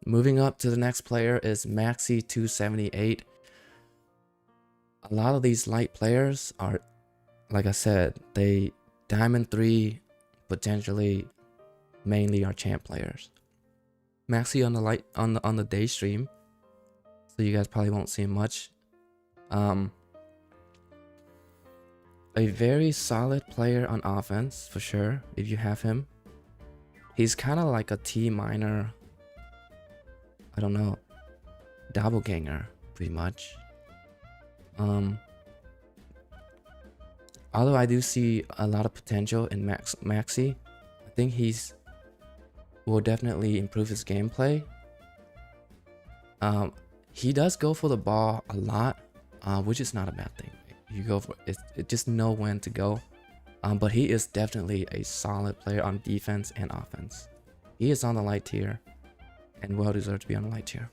Moving up to the next player is Maxi278. A lot of these light players are, like I said, they Diamond 3, potentially mainly are champ players. Maxi on the light on the day stream, so you guys probably won't see him much. A very solid player on offense for sure if you have him. He's kind of like a T minor, I don't know, doppelganger pretty much. Although I do see a lot of potential in Maxi, I think will definitely improve his gameplay. He does go for the ball a lot, which is not a bad thing. You go for it, just know when to go. But he is definitely a solid player on defense and offense. He is on the light tier and well deserved to be on the light tier.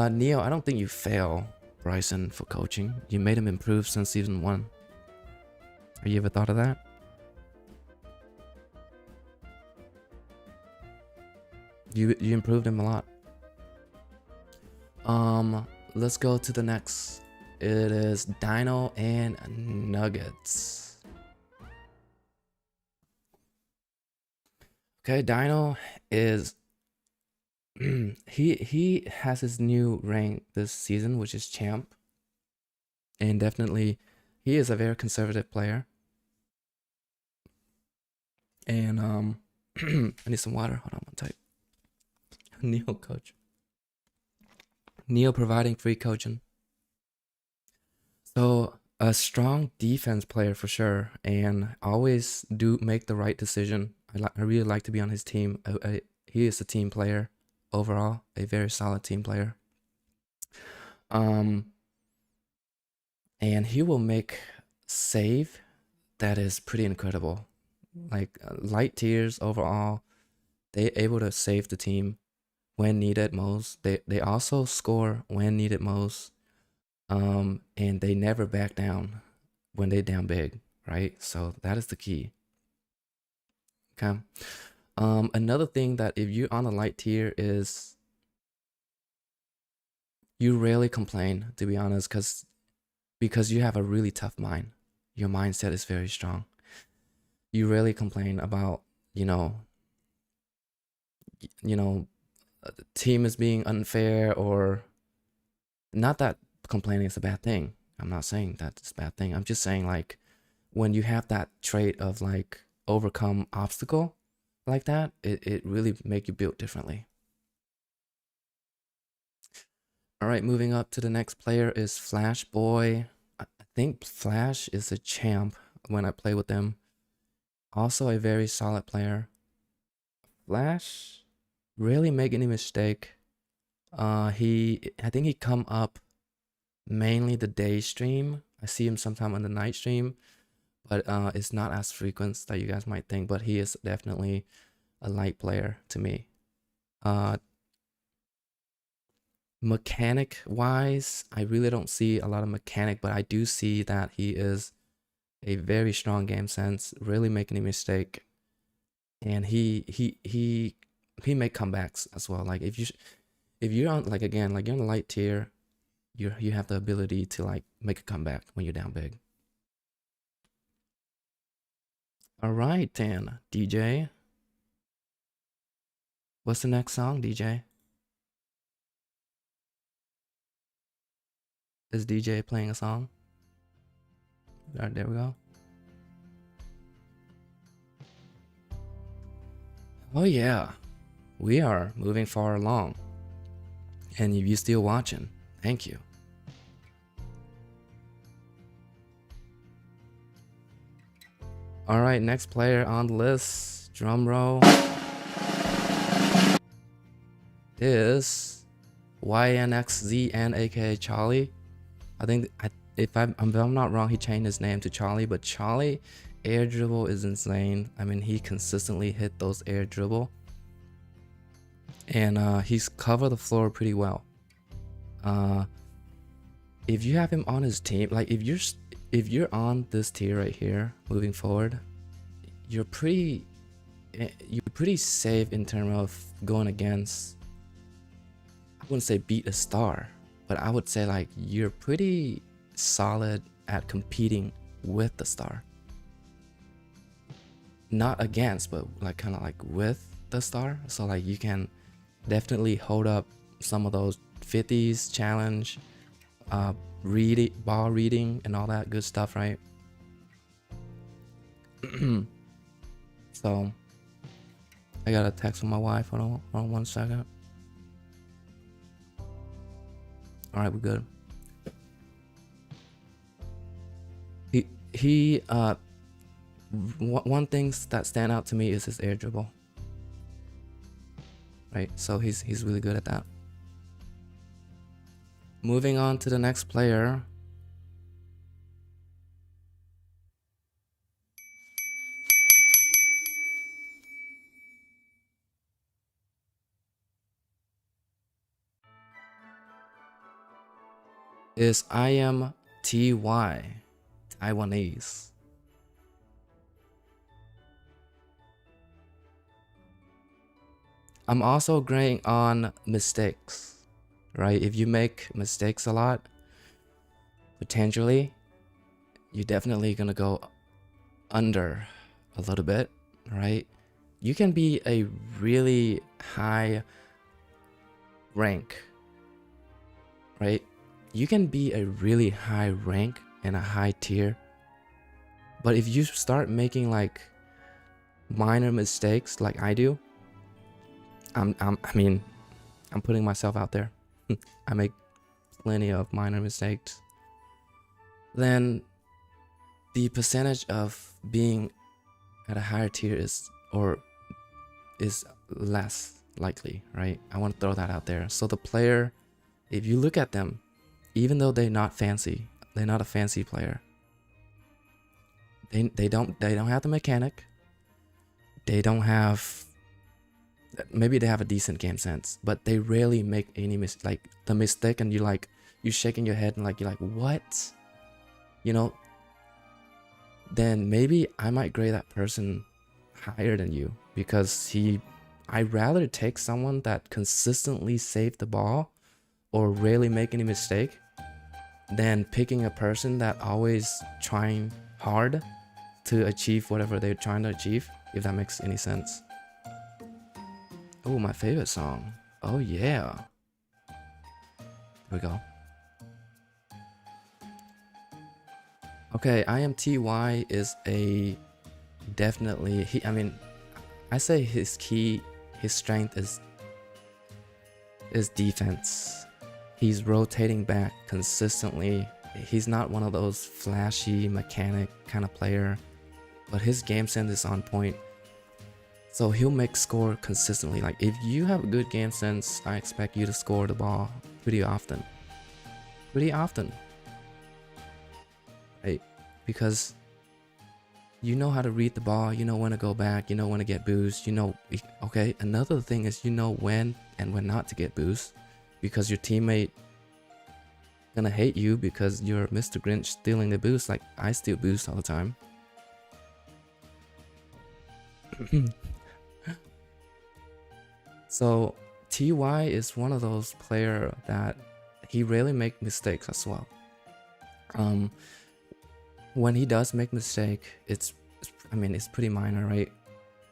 Neo, I don't think you fail Bryson for coaching. You made him improve since season 1. Have you ever thought of that? You improved him a lot. Let's go to the next. It is Dino and Nuggets. Okay, Dino is he has his new rank this season, which is champ, and definitely he is a very conservative player. And I need some water. Hold on, one type. Neo coach. Neo providing free coaching. So a strong defense player for sure, and always do make the right decision. I really like to be on his team. He is a team player overall, a very solid team player. And he will make save that is pretty incredible. Like light tiers overall, they able to save the team when needed most. They also score when needed most. And they never back down when they down big, right? So that is the key. Okay. Another thing that if you're on a light tier is you rarely complain, to be honest, because you have a really tough mind. Your mindset is very strong. You rarely complain about, you know, you know, the team is being unfair, or not that complaining is a bad thing. I'm not saying that it's a bad thing. I'm just saying, like, when you have that trait of like overcome obstacle like that, it really make you build differently. All right, moving up to the next player is Flash Boy. I think Flash is a champ when I play with them. Also a very solid player. Flash rarely make any mistake. I think he come up mainly the day stream. I see him sometime on the night stream, but it's not as frequent that you guys might think. But he is definitely a light player to me. Mechanic wise, I really don't see a lot of mechanic, but I do see that he is a very strong game sense, really making a mistake, and he make comebacks as well. Like if you're on, like, again, like, you're on the light tier, you have the ability to like make a comeback when you're down big. All right, then, DJ. What's the next song, DJ? Is DJ playing a song? All right, there we go. Oh yeah, we are moving far along. And if you're still watching, thank you. All right, next player on the list, drum roll, is YNXZN, aka Charlie. I think, if I'm not wrong, he changed his name to Charlie, but Charlie air dribble is insane. I mean, he consistently hit those air dribble, and he's covered the floor pretty well. If you have him on his team, like if you're on this tier right here, moving forward, you're pretty safe in terms of going against, I wouldn't say beat a star, but I would say like you're pretty solid at competing with the star. Not against, but like kind of like with the star. So like you can definitely hold up some of those 50s challenge, ball reading and all that good stuff, right? So I got a text from my wife. Hold on 1 second. All right, we're good. One thing that stand out to me is his air dribble, right? So he's really good at that. Moving on to the next player. Is IMTY, Taiwanese. I'm also agreeing on mistakes, right? If you make mistakes a lot, potentially, you're definitely gonna go under a little bit, right? You can be a really high rank, right? You can be a really high rank and a high tier, but if you start making like minor mistakes like I do, I mean, I'm putting myself out there. I make plenty of minor mistakes. Then the percentage of being at a higher tier is less likely, right? I want to throw that out there. So the player, if you look at them, even though they're not fancy, they're not a fancy player. They don't have the mechanic. They don't have, maybe they have a decent game sense, but they rarely make any like the mistake, and you're shaking your head and like you're like, what? You know, then maybe I might grade that person higher than you, because I'd rather take someone that consistently save the ball or rarely make any mistake than picking a person that always trying hard to achieve whatever they're trying to achieve, if that makes any sense. Oh, my favorite song. Oh yeah. Here we go. Okay, IMTY is a definitely I mean, I say his strength is defense. He's rotating back consistently. He's not one of those flashy mechanic kind of player, but his game sense is on point. So he'll make score consistently. Like if you have a good game sense, I expect you to score the ball pretty often. Pretty often. Right? Because you know how to read the ball, you know when to go back, you know when to get boost, you know, okay, another thing is you know when and when not to get boost, because your teammate gonna hate you because you're Mr. Grinch stealing the boost. Like I steal boost all the time. So TY is one of those player that he rarely make mistakes as well. When he does make mistake, I mean it's pretty minor, right?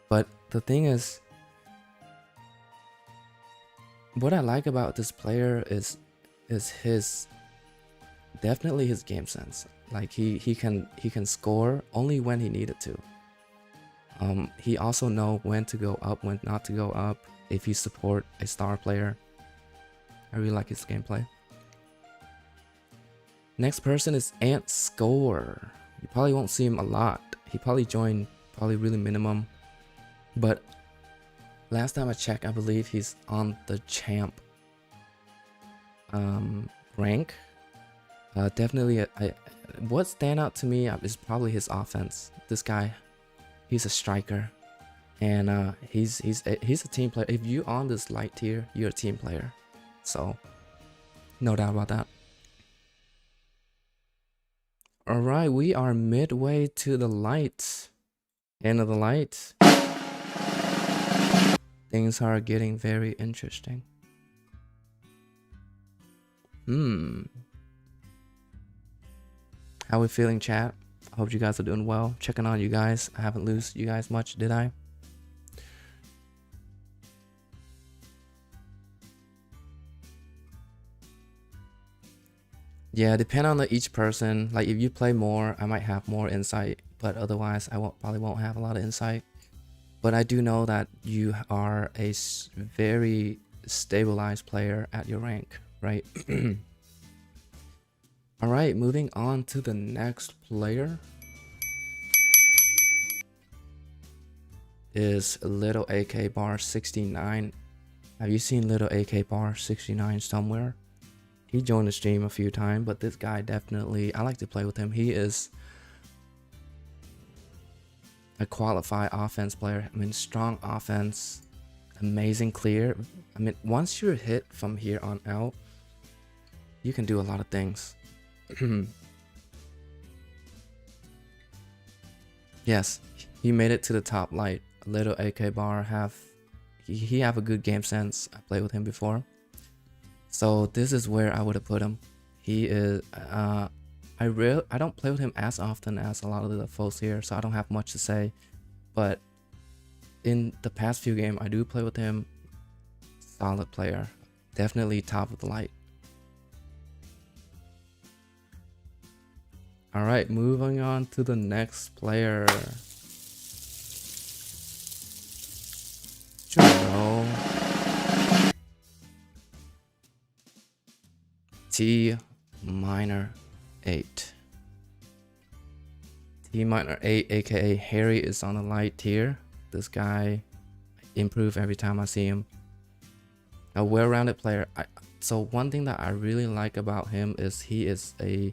But the thing is, what I like about this player is his definitely his game sense. Like he can score only when he needed to. He also know when to go up, when not to go up. If you support a star player, I really like his gameplay. Next person is Ant Score. You probably won't see him a lot. He probably joined really minimum, but last time I checked, I believe he's on the champ rank. Definitely, what stand out to me is probably his offense. This guy, he's a striker, and he's a team player. If you're on this light tier, you're a team player, so no doubt about that. All right, we are midway to the light. End of the light. Things are getting very interesting. How we feeling, chat? I hope you guys are doing well. Checking on you guys. I haven't lost you guys much, did I? Yeah, depend on each person. Like if you play more, I might have more insight, but otherwise I probably won't have a lot of insight. But I do know that you are a very stabilized player at your rank, right? All right, moving on to the next player is Little AK Bar 69. Have you seen Little AK Bar 69 somewhere? He joined the stream a few times, but this guy definitely, I like to play with him. He is a qualified offense player. I mean, strong offense, amazing clear. I mean, once you're hit from here on out, you can do a lot of things. Yes, he made it to the top light. Little AK Bar he have a good game sense. I played with him before. So this is where I would have put him. He is I don't play with him as often as a lot of the folks here, so I don't have much to say. But in the past few games, I do play with him. Solid player. Definitely top of the light. Alright, moving on to the next player. Roll. T minor 8. T minor 8, aka Harry, is on the light tier. This guy improves every time I see him. A well-rounded player. So one thing that I really like about him is he is a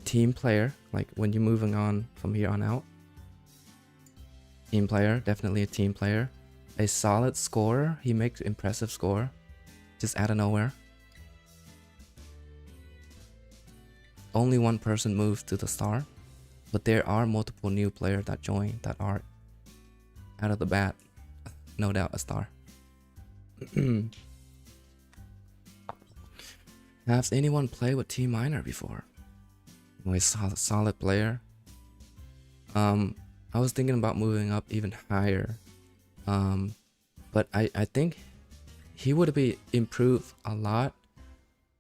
team player. Like when you're moving on from here on out, team player, definitely a team player. A solid scorer. He makes impressive score just out of nowhere. Only one person moves to the star, but there are multiple new players that join that are out of the bat, no doubt a star. Has anyone played with T minor before? Anyway, solid player. I was thinking about moving up even higher. But I think he would be improved a lot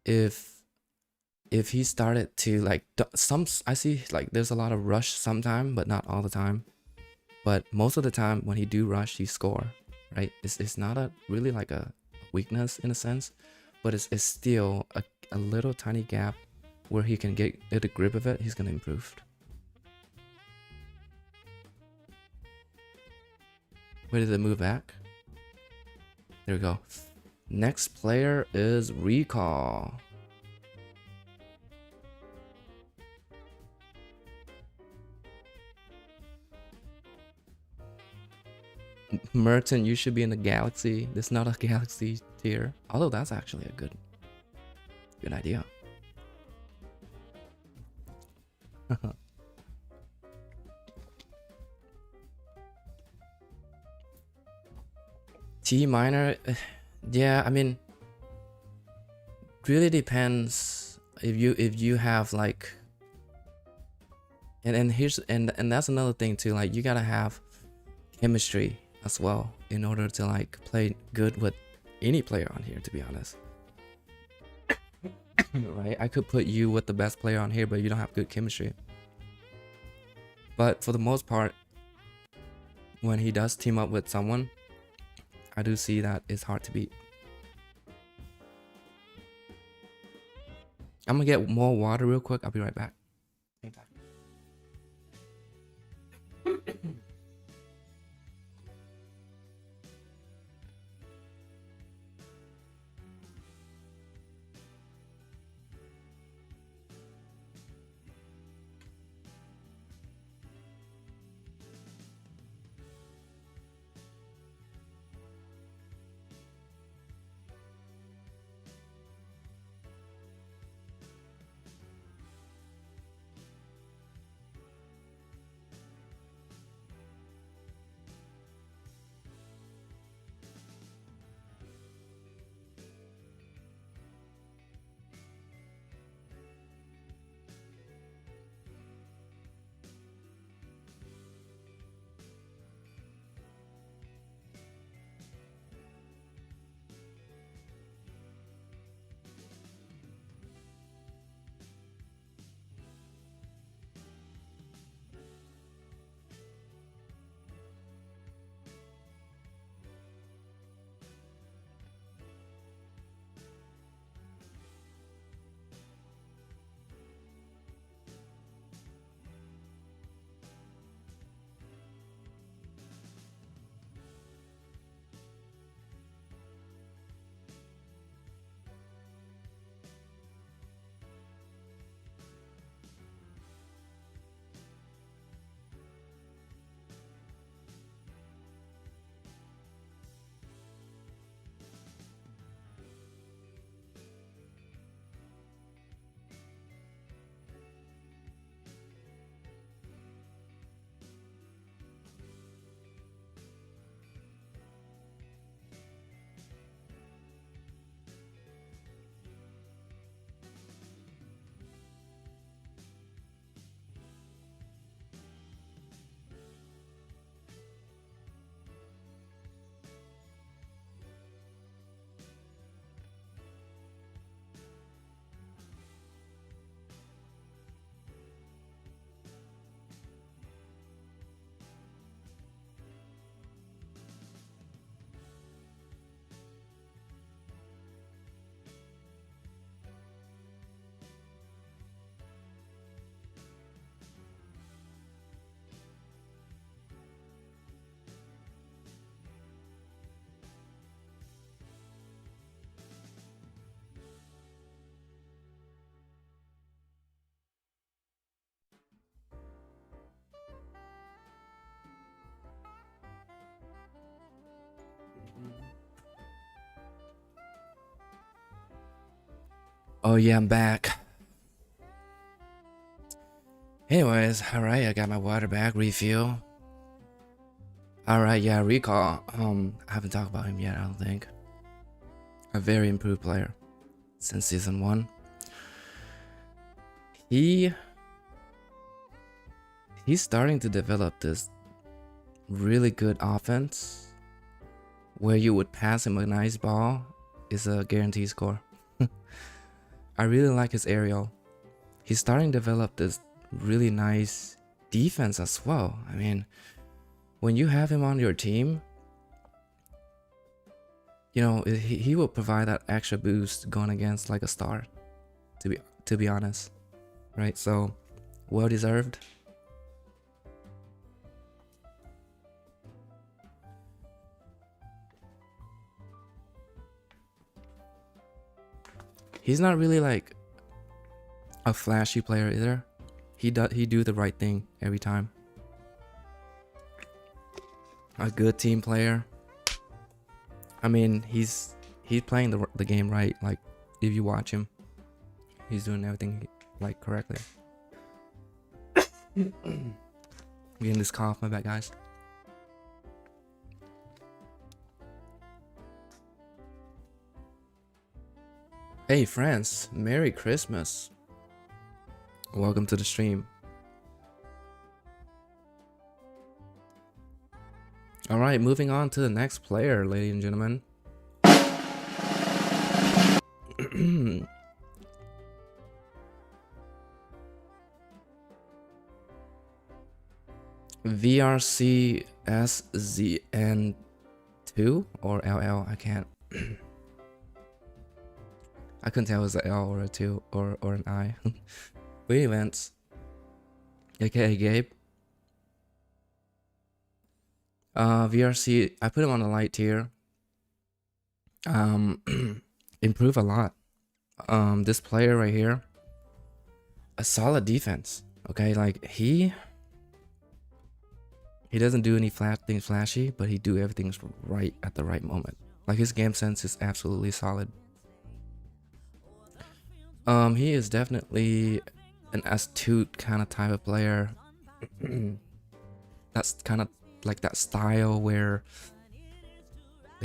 if he started to like some. I see like there's a lot of rush sometime, but not all the time. But most of the time when he do rush, he score, right? It's not a really like a weakness in a sense, but it's still a little tiny gap where he can get the grip of it. He's gonna improve. Where did it move back? There we go. Next player is Recall. Merton, you should be in the galaxy. There's not a galaxy tier. Although that's actually a good idea. T minor, yeah, I mean, really depends if you have like, and here's and that's another thing too. Like you gotta have chemistry as well in order to like play good with any player on here, to be honest. Right, I could put you with the best player on here, but you don't have good chemistry. But for the most part, when he does team up with someone, I do see that it's hard to beat. I'm gonna get more water real quick. I'll be right back. Oh yeah, I'm back. Anyways, alright, I got my water back, refill. Alright, yeah, Recall. I haven't talked about him yet, I don't think. A very improved player since season 1. He's starting to develop this really good offense where you would pass him a nice ball is a guaranteed score. I really like his aerial. He's starting to develop this really nice defense as well. I mean, when you have him on your team, you know, he will provide that extra boost going against like a star, to be honest, right? So well deserved. He's not really like a flashy player either. He do the right thing every time. A good team player. I mean, he's playing the game right. Like, if you watch him, he's doing everything like correctly. Getting this cough, my bad, guys. Hey friends, Merry Christmas. Welcome to the stream. Alright, moving on to the next player, ladies and gentlemen. VRCSZN2 or LL, I can't. I couldn't tell it was an L or a 2 or an I. Wait, events. AKA Gabe. VRC, I put him on a light tier. Improve a lot. This player right here, a solid defense. Okay, like he doesn't do any things flashy, but he do everything right at the right moment. Like his game sense is absolutely solid. He is definitely an astute kind of type of player. That's kind of like that style where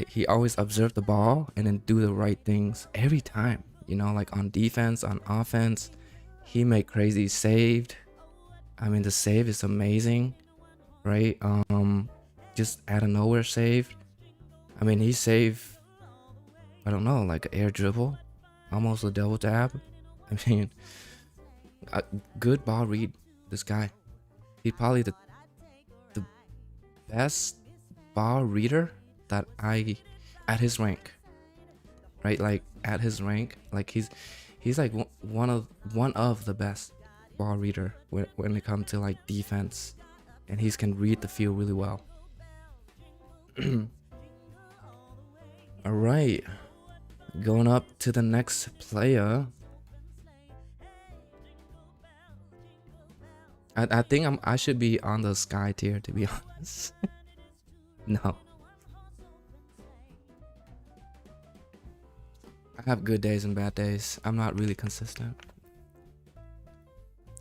he always observe the ball and then do the right things every time. You know, like on defense, on offense, he make crazy saved. I mean, the save is amazing, right? Just out of nowhere saved. I mean, he saved, I don't know, like an air dribble, almost a double dab. I mean, a good ball read. This guy, he's probably the best ball reader that at his rank, right? Like at his rank, like he's like one of the best ball reader when it comes to like defense, and he can read the field really well. All right, going up to the next player. I think I should be on the sky tier, to be honest. No. I have good days and bad days. I'm not really consistent.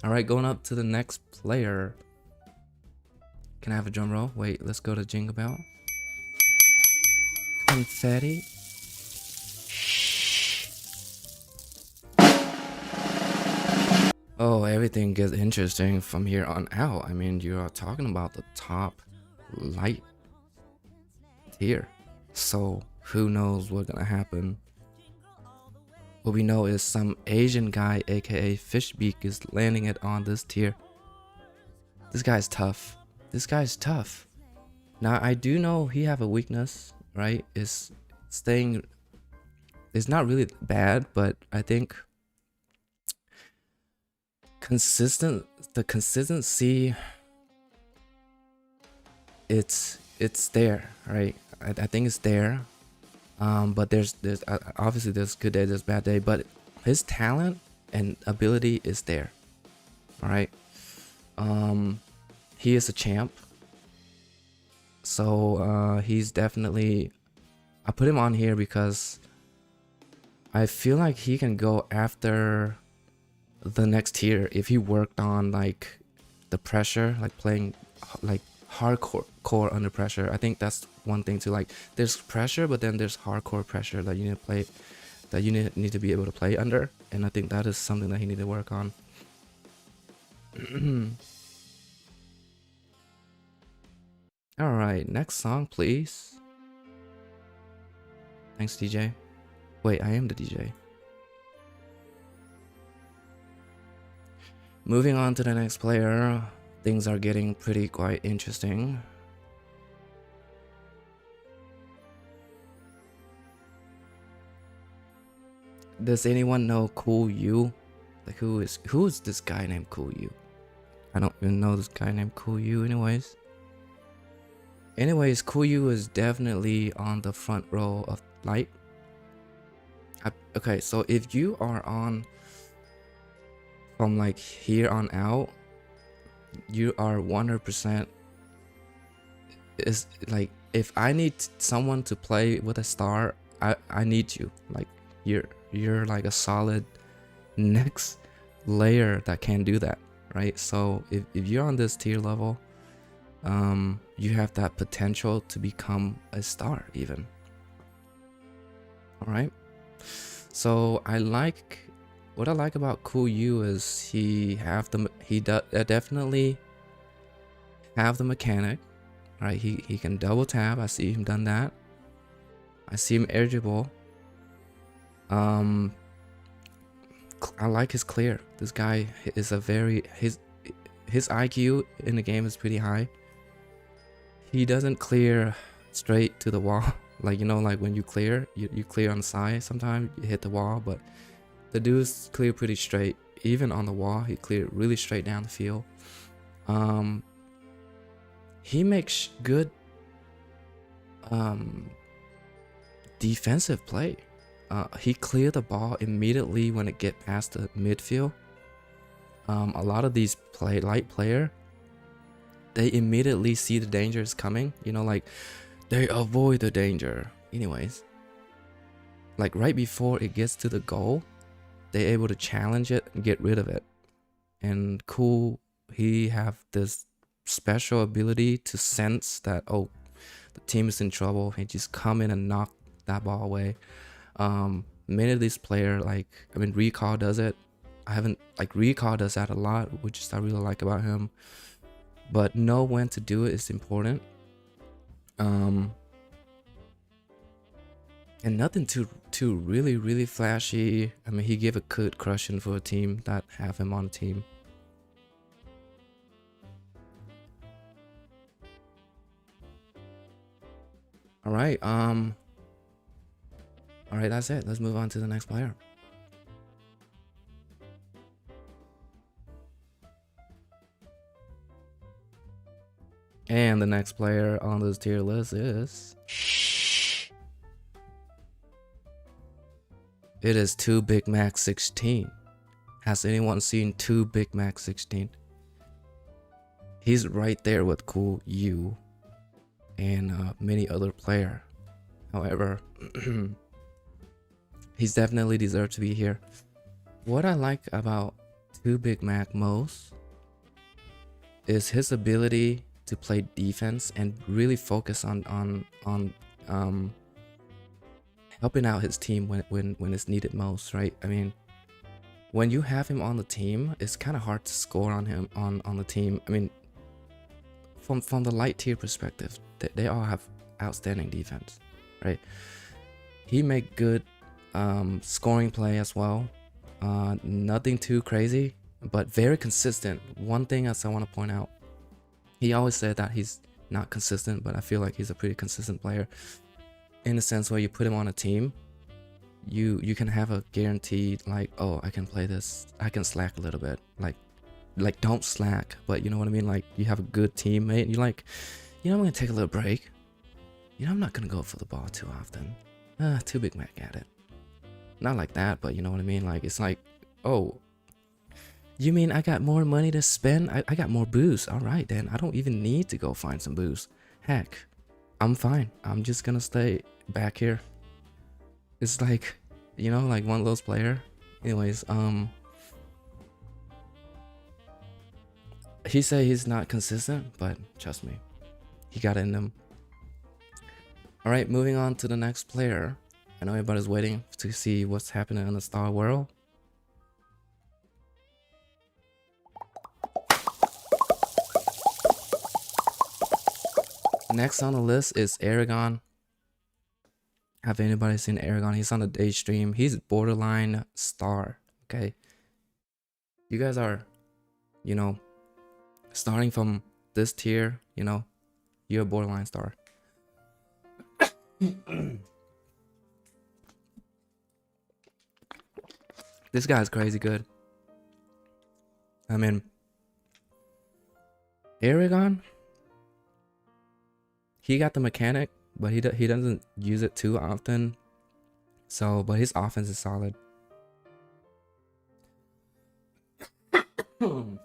Alright, going up to the next player. Can I have a drum roll? Wait, let's go to Jingle Bell. Confetti. Oh, everything gets interesting from here on out. I mean, you are talking about the top light tier. So, who knows what's gonna happen. What we know is some Asian guy, aka Fishbeak, is landing it on this tier. This guy's tough. This guy's tough. Now, I do know he have a weakness, right? Is staying... It's not really bad, but I think... the consistency, it's there, right? I think it's there, but there's obviously there's good day, there's bad day, but his talent and ability is there. All right, he is a champ, so he's definitely, I put him on here because I feel like he can go after the next tier if he worked on like the pressure, like playing like hardcore under pressure. I think that's one thing too. Like there's pressure, but then there's hardcore pressure that you need to play, that you need to be able to play under, and I think that is something that he need to work on. All right, next song, please. Thanks, DJ. Wait, I am the DJ. Moving on to the next player, things are getting quite interesting. Does anyone know Cool You? Like who is this guy named Cool You? I don't even know this guy named Cool You anyways. Cool You is definitely on the front row of light. Okay, so if you are on from like here on out, you are 100%. Is like if I need someone to play with a star, I need you. Like you're like a solid next layer that can do that, right? So if you're on this tier level, you have that potential to become a star even. All right, so what I like about Cool You is he definitely have the mechanic, right? He can double tap. I see him done that. I see him eligible. I like his clear. This guy is his IQ in the game is pretty high. He doesn't clear straight to the wall. Like, you know, like when you clear, you clear on the side, sometimes you hit the wall, but the dude's clear pretty straight. Even on the wall, he cleared really straight down the field. He makes good defensive play. He cleared the ball immediately when it get past the midfield. A lot of these light player, they immediately see the dangers coming. You know, like they avoid the danger. Anyways, like right before it gets to the goal, they're able to challenge it and get rid of it. And Cool, he have this special ability to sense that, oh, the team is in trouble. He just come in and knock that ball away. Many of these players, like, I mean, Recall does it. Recall does that a lot, which is I really like about him. But know when to do it is important. And nothing too really flashy. I mean, he gave a good crushing for a team that have him on the team. All right, that's it. Let's move on to the next player. And the next player on this tier list is... It is 2 Big Mac 16. Has anyone seen 2 Big Mac 16? He's right there with Cool You and many other player. However, he's definitely deserved to be here. What I like about 2 Big Mac most is his ability to play defense and really focus on helping out his team when it's needed most, right? I mean, when you have him on the team, it's kind of hard to score on him on the team. I mean, from the light tier perspective, they all have outstanding defense, right? He make good scoring play as well. Nothing too crazy, but very consistent. One thing else I want to point out, he always said that he's not consistent, but I feel like he's a pretty consistent player. In the sense where you put him on a team, you can have a guaranteed, like, oh, I can play this, I can slack a little bit, like don't slack, but you know what I mean, like you have a good teammate and you're like, you know, I'm gonna take a little break, you know, I'm not gonna go for the ball too often, 2 Big Mac at it, not like that, but you know what I mean, like it's like, oh, you mean I got more money to spend, I got more booze, all right then, I don't even need to go find some booze, heck, I'm fine, I'm just gonna stay back here. It's like, you know, like one of those player. Anyways, he say he's not consistent, but trust me, he got it in him. All right, moving on to the next player. I know everybody's waiting to see what's happening in the Star World. Next on the list is Aragon. Have anybody seen Aragon? He's on a day stream. He's borderline star. Okay. You guys are, you know, starting from this tier, you know, you're a borderline star. This guy's crazy good. I mean, Aragon, he got the mechanic, but he doesn't use it too often. So, but his offense is solid. Oh,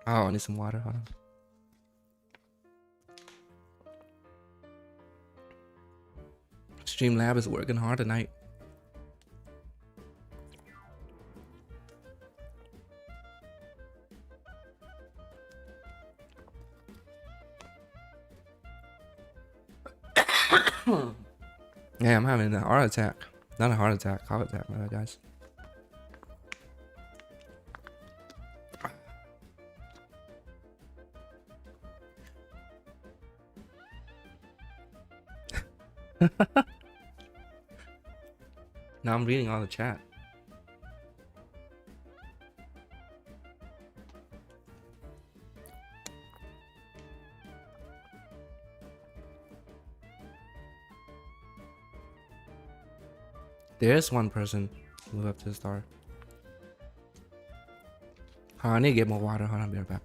I need some water. Hold on. Streamlab is working hard tonight. Yeah, I'm having a heart attack. Not a heart attack, my bad, guys. Now I'm reading all the chat. There's one person who moved up to the star. Oh, I need to get more water. Hold on, I'll be right back.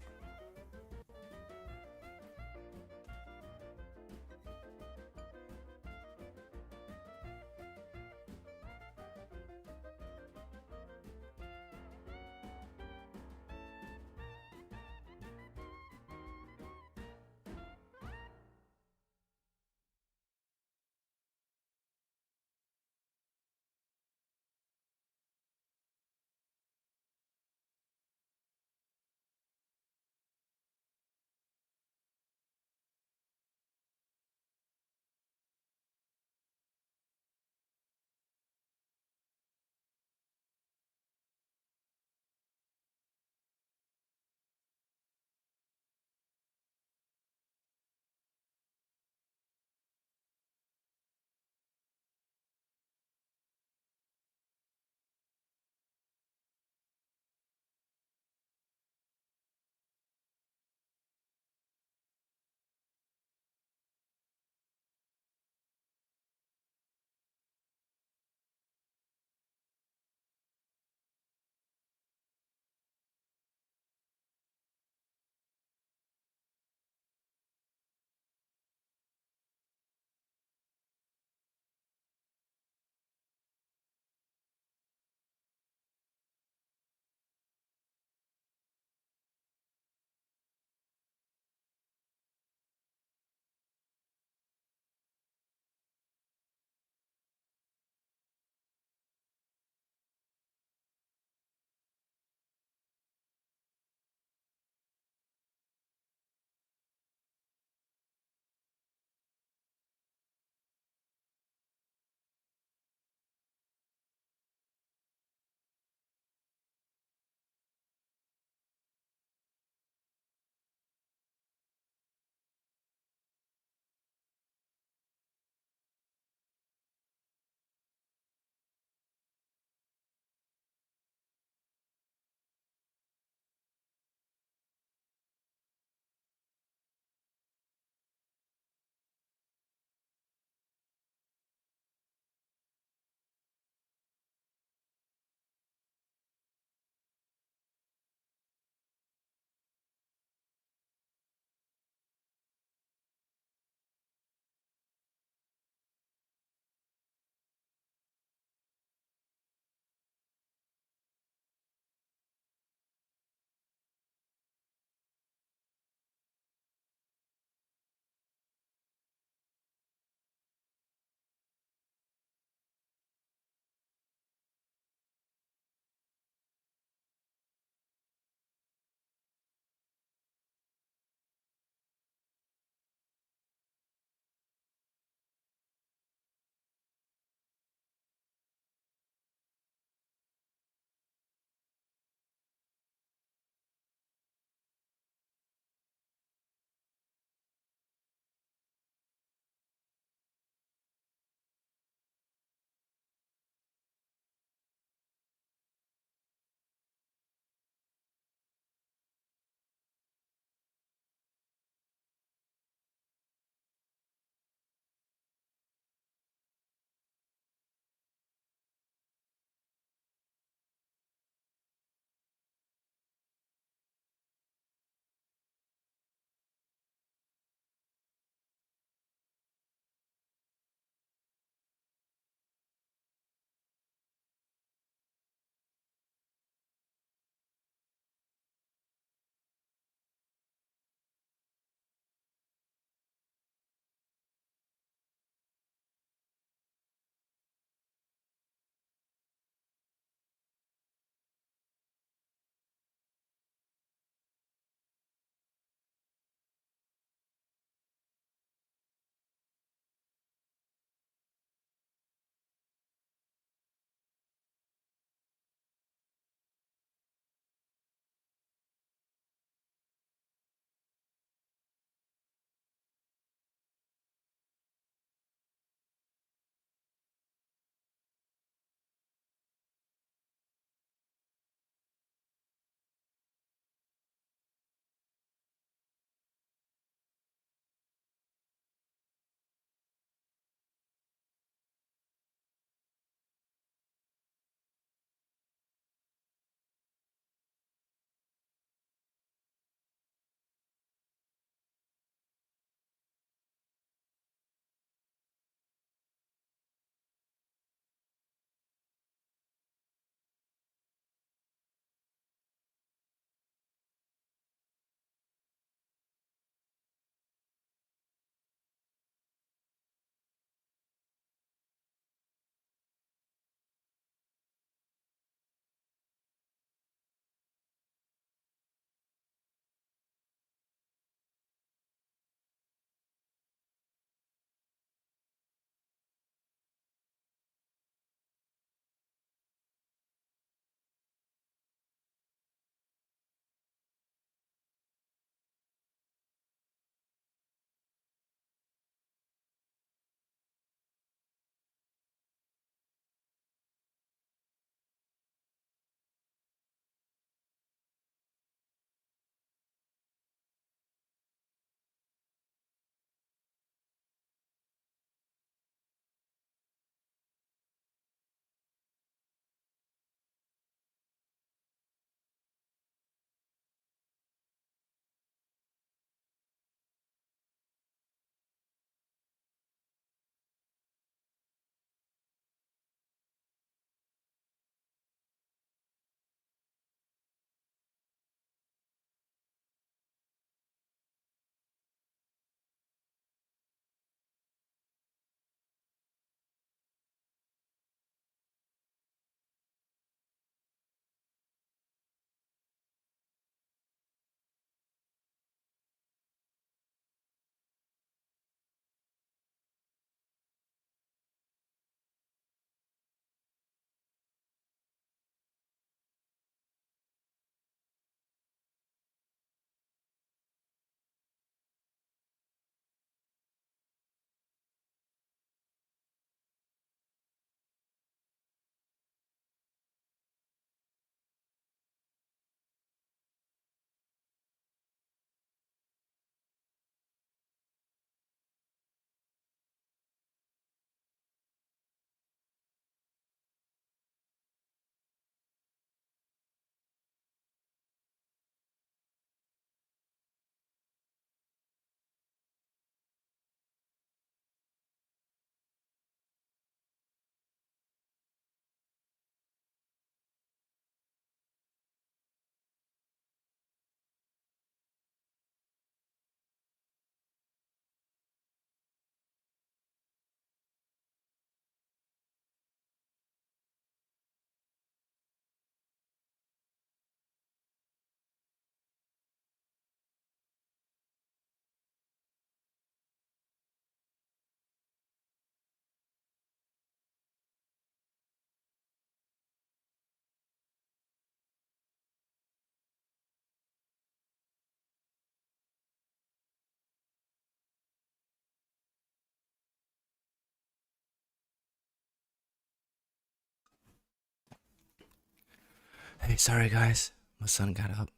Hey, sorry guys, my son got up.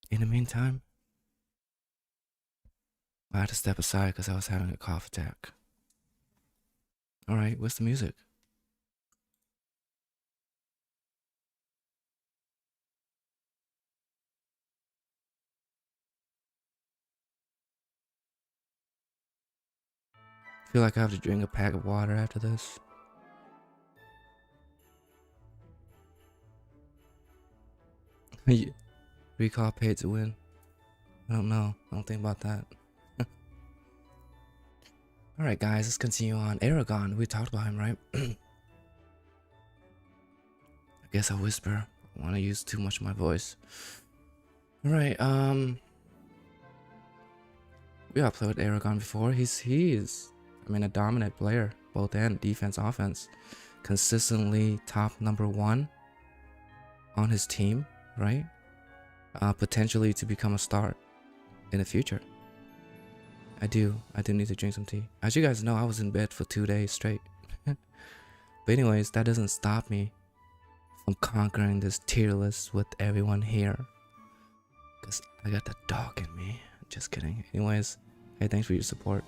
In the meantime, I had to step aside because I was having a cough attack. Alright, what's the music? I feel like I have to drink a pack of water after this. Recall paid to win. I don't know. I don't think about that. Alright guys, let's continue on. Aragon, we talked about him, right? I guess I'll whisper. I want to use too much of my voice. Alright, we all played with Aragon before. He is, I mean, a dominant player, both end, defense, offense. Consistently top #1 on his team, right? Potentially to become a star in the future. I do need to drink some tea. As you guys know, I was in bed for 2 days straight. But anyways, that doesn't stop me from conquering this tier list with everyone here. Because I got the dog in me. Just kidding. Anyways, hey, thanks for your support.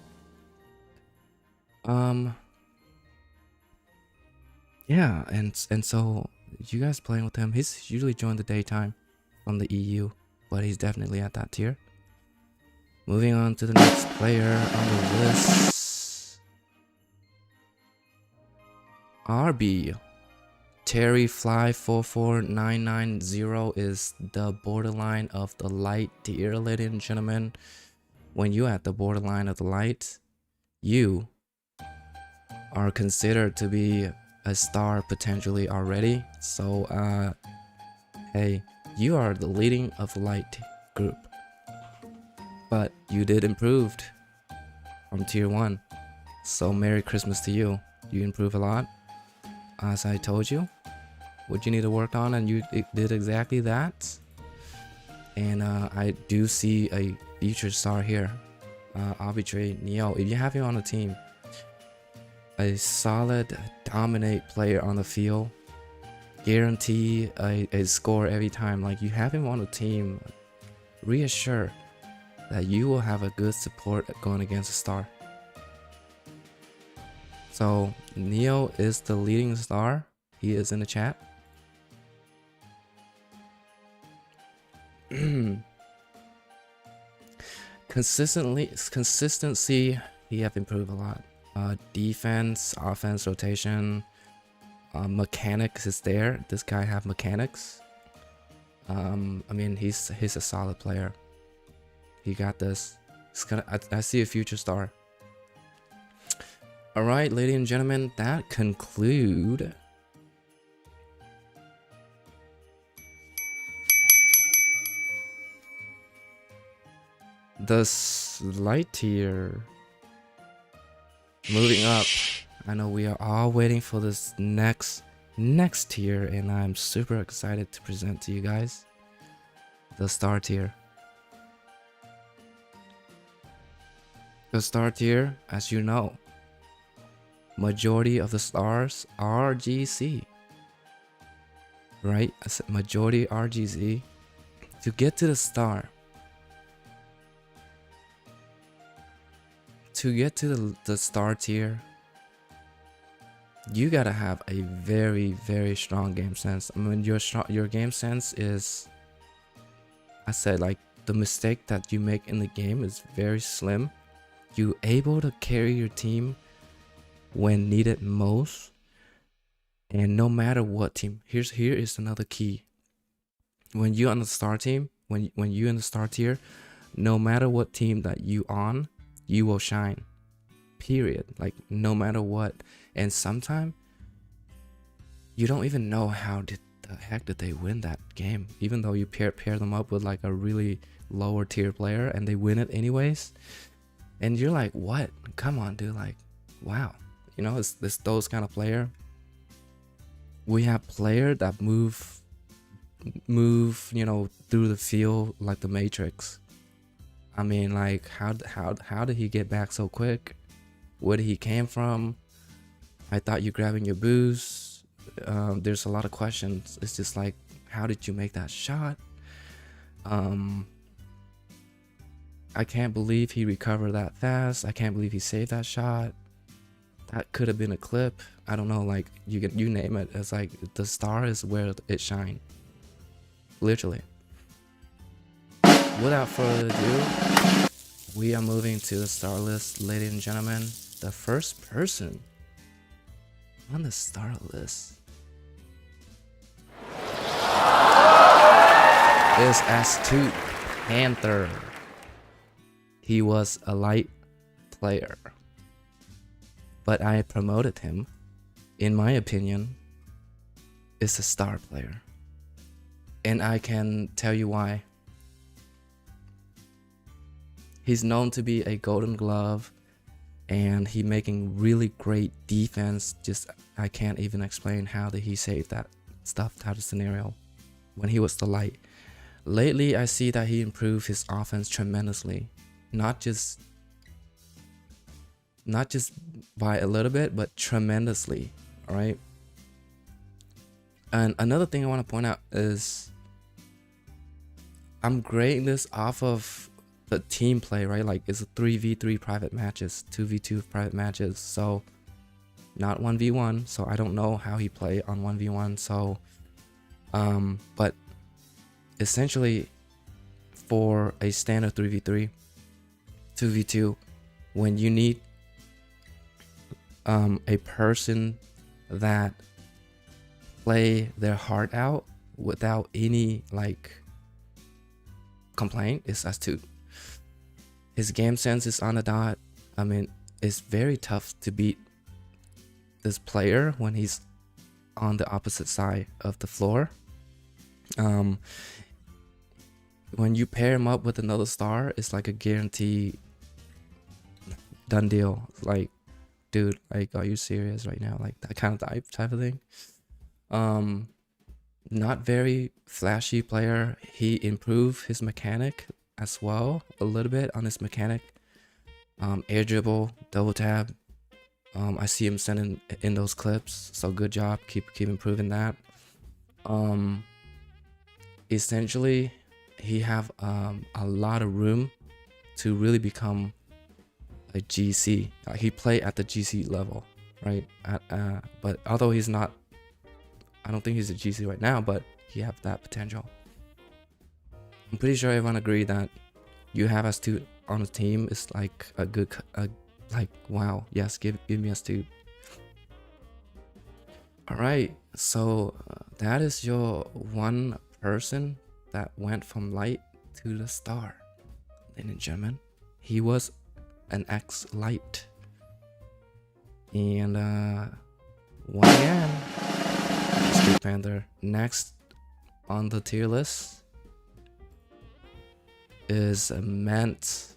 Yeah, and so you guys playing with him, he's usually joined the daytime from the EU, but he's definitely at that tier. Moving on to the next player on the list. RB. Terry Fly 44990 is the borderline of the light tier, ladies and gentlemen. When you're at the borderline of the light, you are considered to be a star potentially already. So hey, you are the leading of the light group, but you did improved from tier 1, so Merry Christmas to you. You improved a lot, as I told you what you need to work on, and you did exactly that. And I do see a future star here. Arbitrary Neo, if you have him on the team, a solid dominate player on the field, guarantee a score every time. Like, you have him on the team, reassure that you will have a good support going against a star. So Neo is the leading star. He is in the chat. Consistency, he have improved a lot. Defense, offense, rotation, mechanics is there. This guy have mechanics. I mean, he's a solid player. He got this. I see a future star. All right, ladies and gentlemen, that conclude the light tier. Moving up, I know we are all waiting for this next tier, and I'm super excited to present to you guys the star tier. The star tier, as you know, majority of the stars are GC, right? I said majority are GC. To get to the star, to get to the star tier, you gotta have a very strong game sense. I mean, your game sense is, I said, like, the mistake that you make in the game is very slim. You able to carry your team when needed most, and no matter what team. Here is another key. When you're on the star team, when you're in the star tier, no matter what team that you on, you will shine, period. Like, no matter what. And sometimes you don't even know how the heck did they win that game, even though you pair them up with like a really lower tier player and they win it anyways. And you're like, what? Come on, dude. Like, wow. You know, it's those kind of player. We have player that move, you know, through the field like the Matrix. I mean, like, how did he get back so quick? Where did he came from? I thought you grabbing your boost. There's a lot of questions. It's just like, how did you make that shot? I can't believe he recovered that fast. I can't believe he saved that shot. That could have been a clip. I don't know, like you name it. It's like the star is where it shine. Literally. Without further ado, we are moving to the star list, ladies and gentlemen. The first person on the star list is Astute Panther. He was a light player, but I promoted him. In my opinion, is a star player, and I can tell you why. He's known to be a golden glove, and he making really great defense. Just I can't even explain how did he save that stuff type of scenario when he was the light. Lately, I see that he improved his offense tremendously. Not just by a little bit, but tremendously. All right. And another thing I want to point out is I'm grading this off of the team play, right? Like it's a 3v3 private matches, 2v2 private matches, so not 1v1. So I don't know how he played on 1v1. So but essentially for a standard 3v3, 2v2, when you need a person that play their heart out without any like complaint, it's Astute. His game sense is on the dot. I mean, it's very tough to beat this player when he's on the opposite side of the floor. When you pair him up with another star, it's like a guarantee done deal. Like, dude, like, are you serious right now? Like that kind of type of thing. Not very flashy player. He improved his mechanic as well a little bit on his mechanic. Air dribble, double tap. I see him sending in those clips, so good job. Keep improving that. Essentially, he have a lot of room to really become a GC. He play at the GC level, right? But although he's not, I don't think he's a GC right now, but he have that potential. I'm pretty sure everyone agree that you have Astute on the team is like a good, like wow, yes, give me Astute. All right, so that is your one person that went from light to the star, ladies and gentlemen. He was an X light, and once again, Astute Panther. Next on the tier list is Mertz.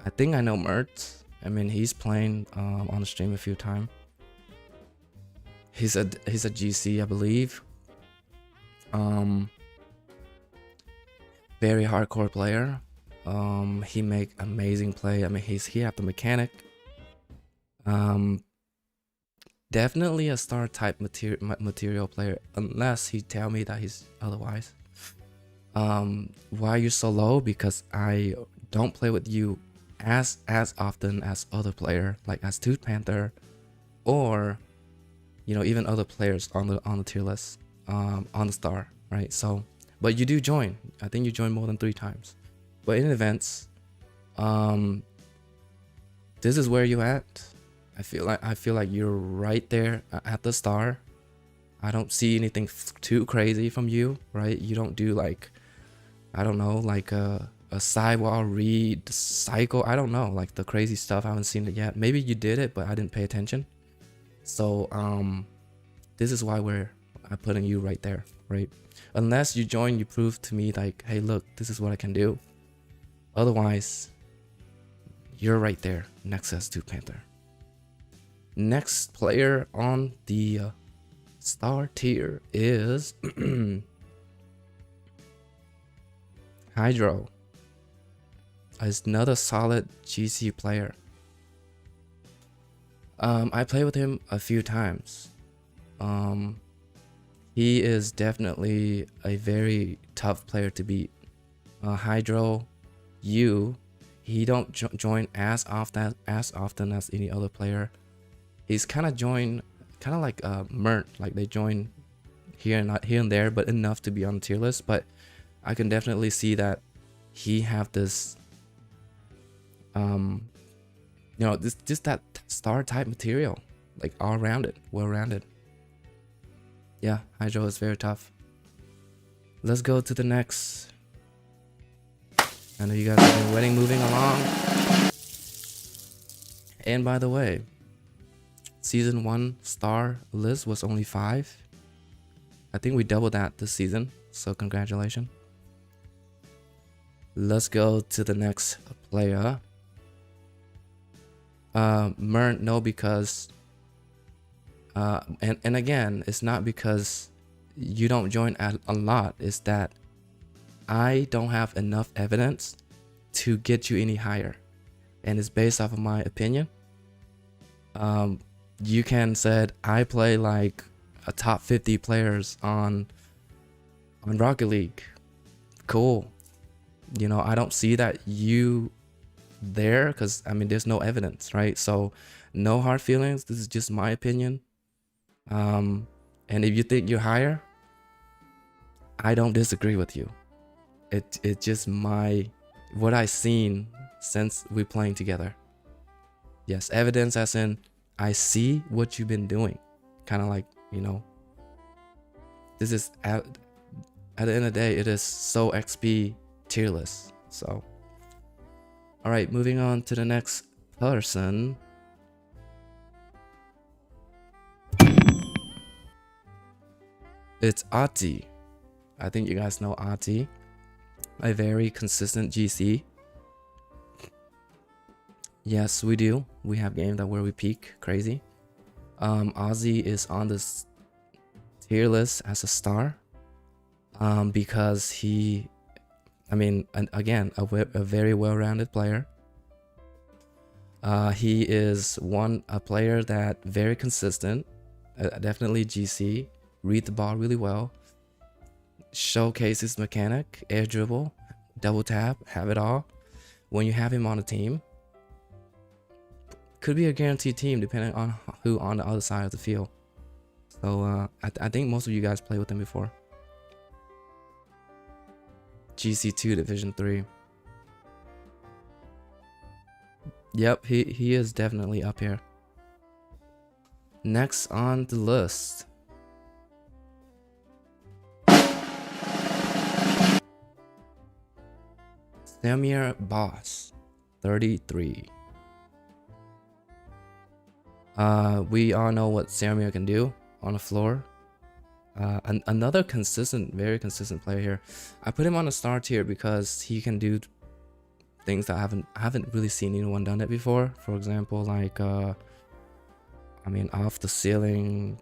I think I know Mertz. I mean, he's playing on the stream a few times. He's a GC, I believe. Very hardcore player. He make amazing play. I mean, he have the mechanic. Definitely a star type material player, unless he tell me that he's otherwise. Why are you so low? Because I don't play with you as often as other player like Astute Panther, or you know, even other players on the tier list, on the star, right? So, but you do join. I think you join more than 3 times. But in events, this is where you at. I feel like you're right there at the star. I don't see anything too crazy from you, right? You don't do like, I don't know, like a sidewall read cycle. I don't know, like the crazy stuff. I haven't seen it yet. Maybe you did it, but I didn't pay attention. So this is why I'm putting you right there, right? Unless you join, you prove to me like, hey, look, this is what I can do. Otherwise, you're right there next to Astute Panther. Next player on the star tier is Hydro. Is another solid GC player. I played with him a few times. He is definitely a very tough player to beat. Hydro, he don't join as often as any other player. He's kind of like Mert, like they join here and there, but enough to be on the tier list. But I can definitely see that he have this just that star type material, like all rounded, well rounded. Yeah, Hydro is very tough. Let's go to the next. I know you guys have been waiting, moving along. And by the way, season 1 star list was only 5. I think we doubled that this season, so congratulations. Let's go to the next player. Mert, no, because and again, it's not because you don't join a lot, it's that I don't have enough evidence to get you any higher, and it's based off of my opinion. You can said I play like a top 50 players on Rocket League. Cool. You know, I don't see that you there because I mean there's no evidence, right? So no hard feelings. This is just my opinion. And if you think you're higher, I don't disagree with you. It's just what I seen since we playing together. Yes, evidence as in I see what you've been doing. Kind of like, you know, this is at the end of the day, it is SoulXP tier list. So all right, moving on to the next person. It's Ati. I think you guys know Ati. A very consistent GC. Yes, we do. We have games that where we peak crazy. Ozzy is on this tier list as a star. Because he, I mean, again, a very well-rounded player. He is a player that very consistent. Definitely GC. Read the ball really well. Showcases mechanic, air dribble, double tap, have it all. When you have him on a team, could be a guaranteed team depending on who on the other side of the field. So I think most of you guys played with him before. GC2 Division 3. Yep, he is definitely up here. Next on the list. Samir Boss, 33. We all know what Samir can do on the floor. Another very consistent player here. I put him on a star tier because he can do things that I haven't really seen anyone done it before. For example, like I mean, off the ceiling.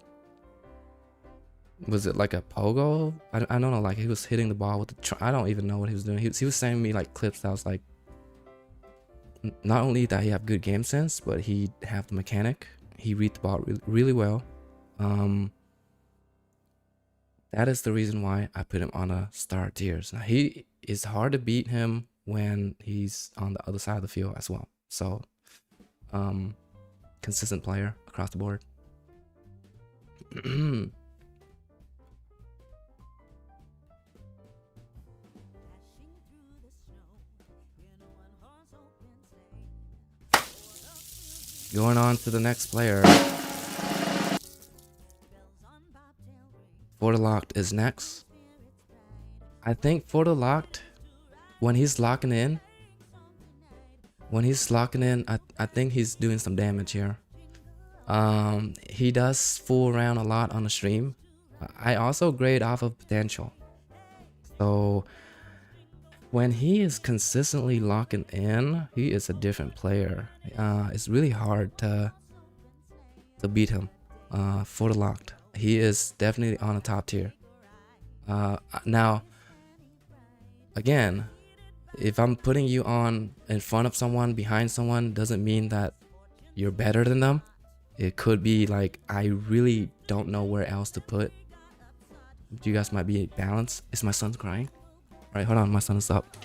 Was it like a pogo? I don't know. Like he was hitting the ball with the. I don't even know what he was doing. He was sending me like clips that was like. Not only that he have good game sense, but he have the mechanic. He read the ball really well. That is the reason why I put him on a star tiers. Now he is hard to beat him when he's on the other side of the field as well. So, consistent player across the board. Going on to the next player. For the Locked is next. I think For the Locked, when he's locking in, I think he's doing some damage here. He does fool around a lot on the stream. I also grade off of potential. So when he is consistently locking in, he is a different player. It's really hard to beat him. For the Locked, he is definitely on a top tier. Now, again, if I'm putting you on in front of someone, behind someone, doesn't mean that you're better than them. It could be like I really don't know where else to put You guys might be balanced. Is my son crying? All right, hold on. My son is up.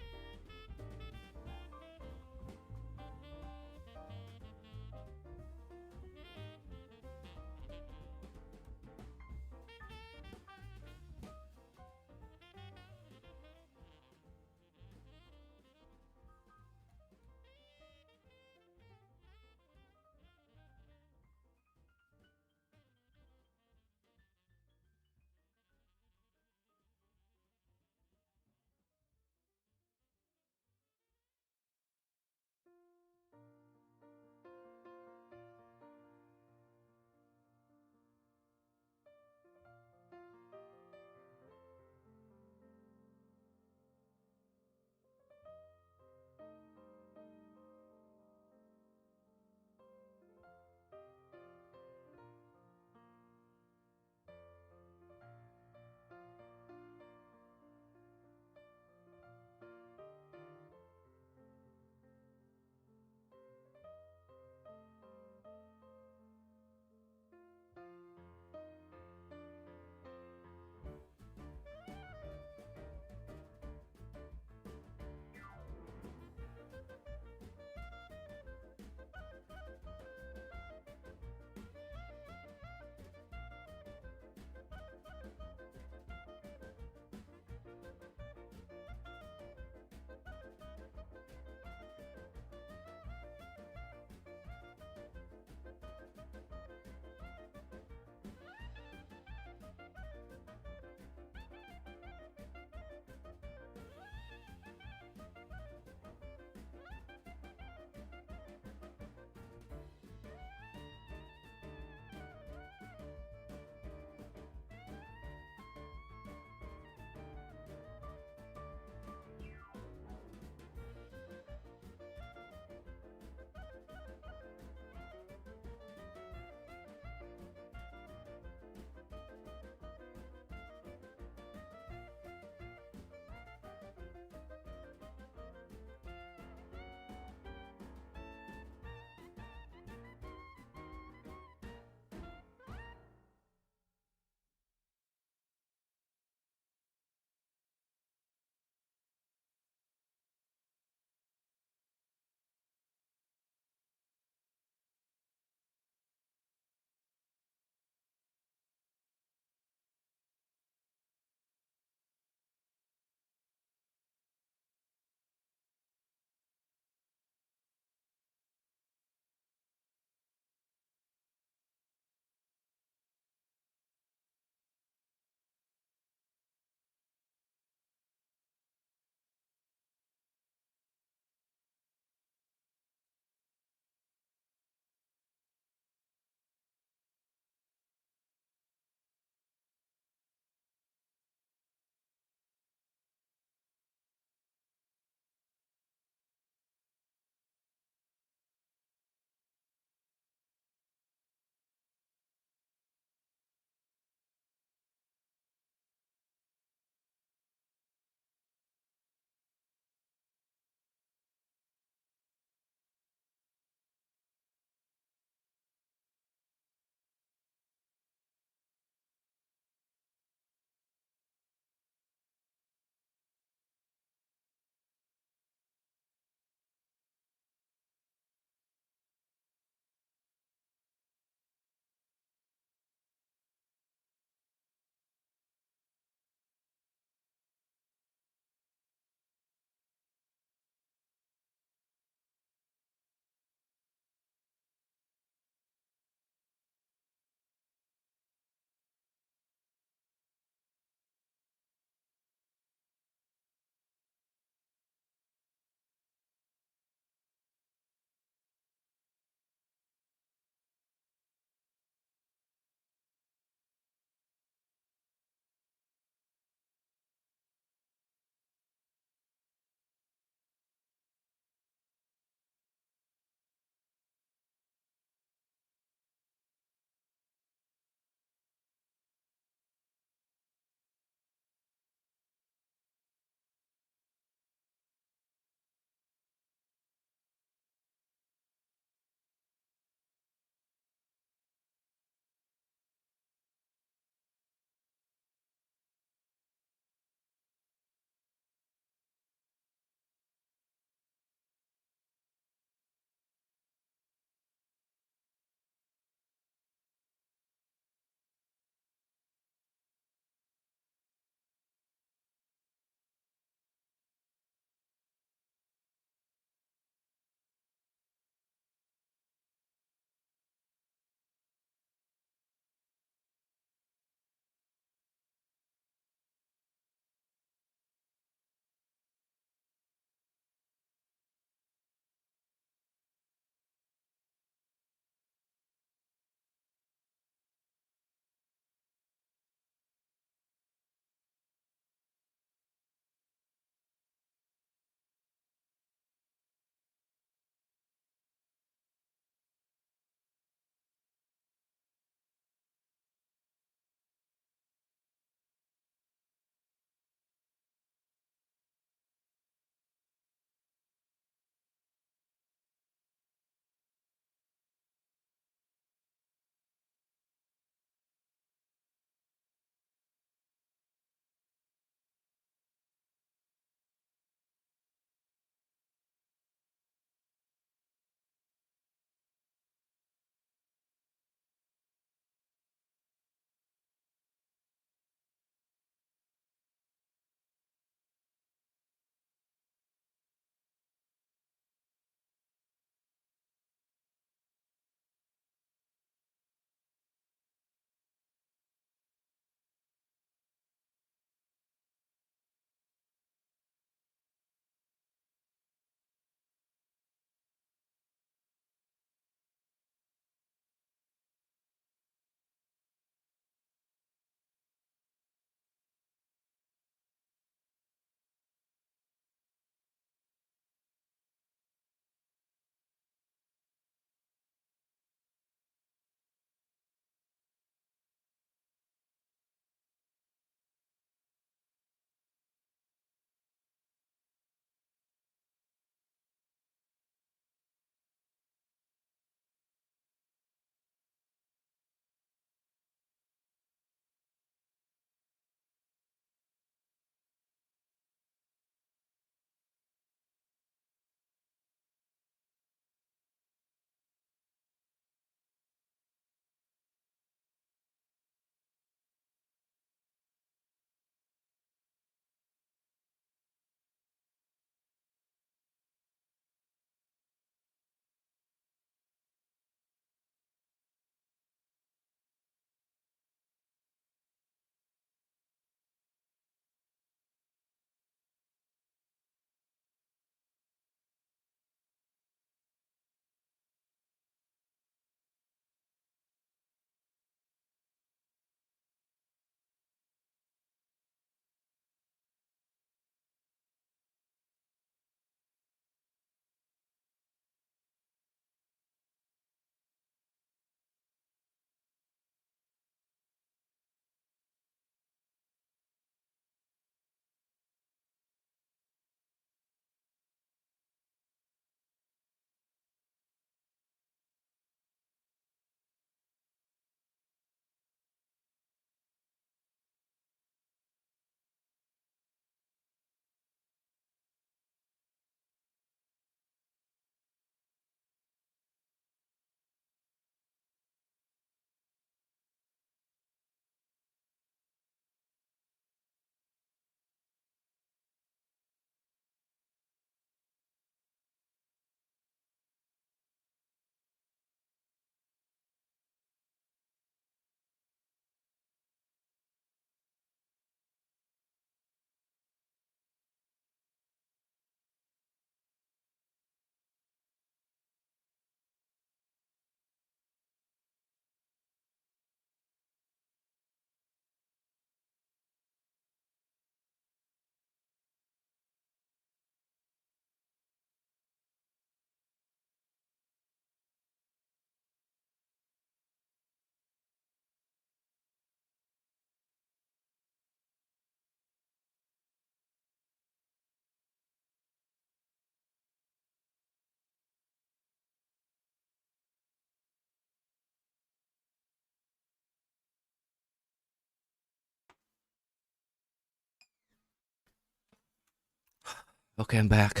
Okay, I'm back.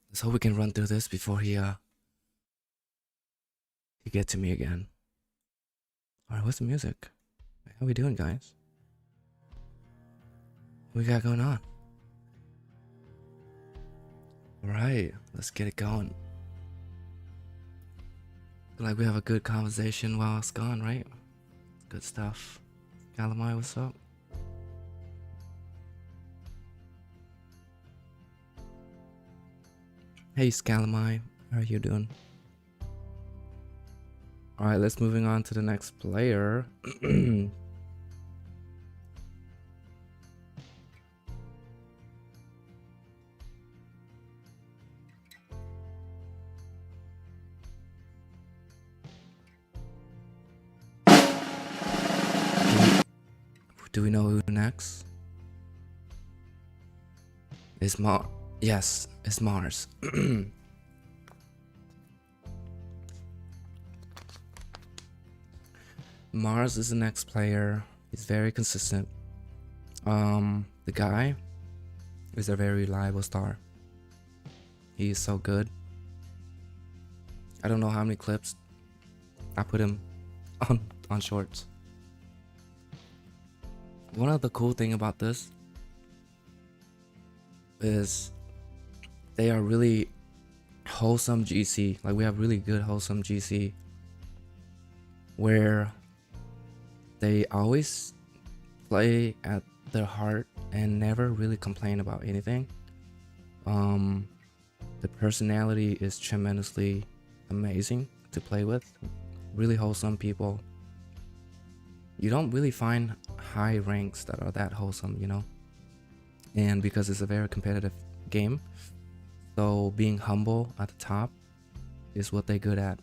Let's hope we can run through this before he get to me again. Alright, what's the music? How we doing, guys? What we got going on? Alright, let's get it going. Feel like we have a good conversation while it's gone, right? Good stuff. Calamai, what's up? Hey Scalamai, how are you doing? Alright, let's moving on to the next player. Do we know who next? It's Yes, it's Mars. Mars is the next player. He's very consistent. The guy is a very reliable star. He is so good. I don't know how many clips I put him on shorts. One of the cool thing about this is they are really wholesome GC. Like, we have really good wholesome GC where they always play at their heart and never really complain about anything. The personality is tremendously amazing to play with. Really wholesome people. You don't really find high ranks that are that wholesome, you know? And because it's a very competitive game, so being humble at the top is what they're good at.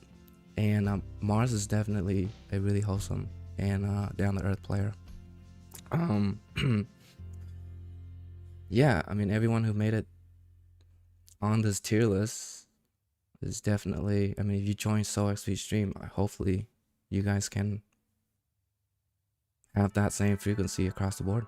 And Mars is definitely a really wholesome and down-to-earth player. Yeah, I mean, everyone who made it on this tier list is definitely, I mean, if you join SoulXP stream, hopefully you guys can have that same frequency across the board.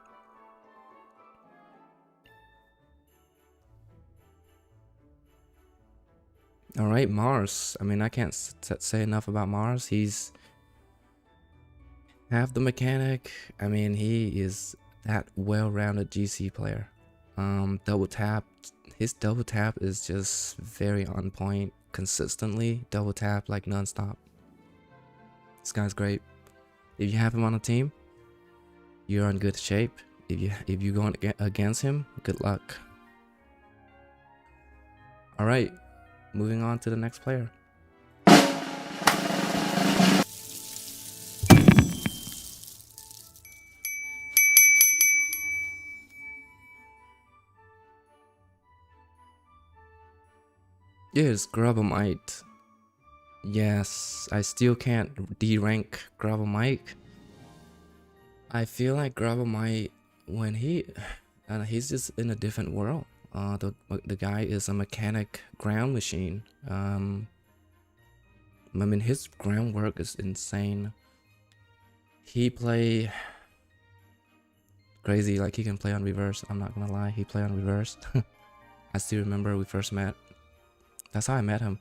All right, Mars. I mean, I can't say enough about Mars. He's half the mechanic. I mean, he is that well-rounded GC player. Double tap. His double tap is just very on point. Consistently double tap like non-stop. This guy's great. If you have him on a team, you're in good shape. If you go against him, good luck. All right, moving on to the next player. Yes, Grubamite. Yes, I still can't D-rank Grubamite. I feel like Grubamite, when he's just in a different world. The guy is a mechanic ground machine. I mean, his groundwork is insane. He play crazy, like he can play on reverse. I'm not gonna lie, he play on reverse. I still remember we first met. That's how I met him.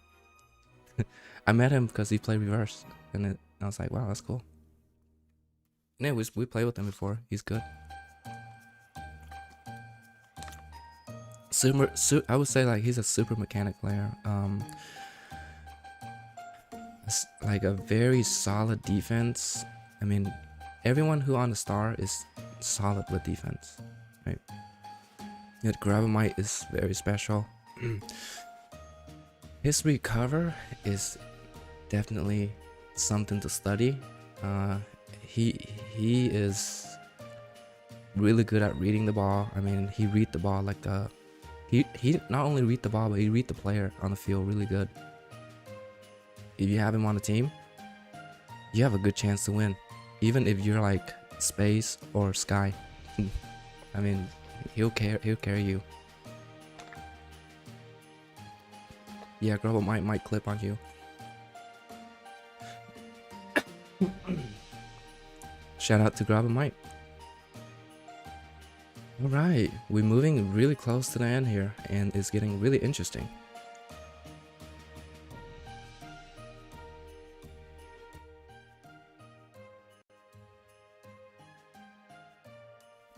I met him because he played reverse, and I was like, wow, that's cool. And yeah, we played with him before. He's good. I would say like he's a super mechanic player. It's like a very solid defense. I mean, everyone who on the star is solid with defense, right? Yet Grabamite is very special. His recover is definitely something to study. He is really good at reading the ball. I mean, he read the ball like he not only read the ball, but he read the player on the field really good. If you have him on the team, you have a good chance to win, even if you're like Space or Sky. I mean, he'll carry you. Yeah, Grubble might clip on you. Shout out to Grubble Mike. All right, we're moving really close to the end here, and it's getting really interesting.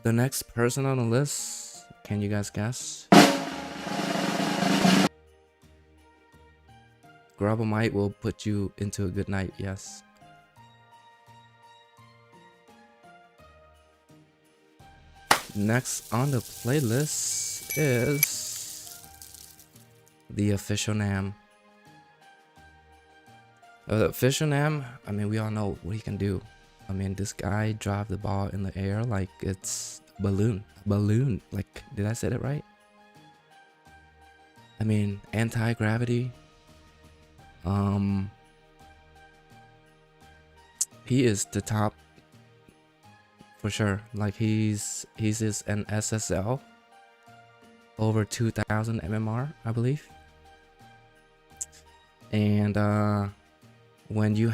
The next person on the list, can you guys guess? Grabomite will put you into a good night, yes. Next on the playlist is the official Nam. The official Nam, I mean, we all know what he can do. I mean, this guy drive the ball in the air like it's balloon. Like, did I say that right? I mean, anti-gravity. He is the top for sure. Like he's an SSL over 2000 MMR, I believe. And when you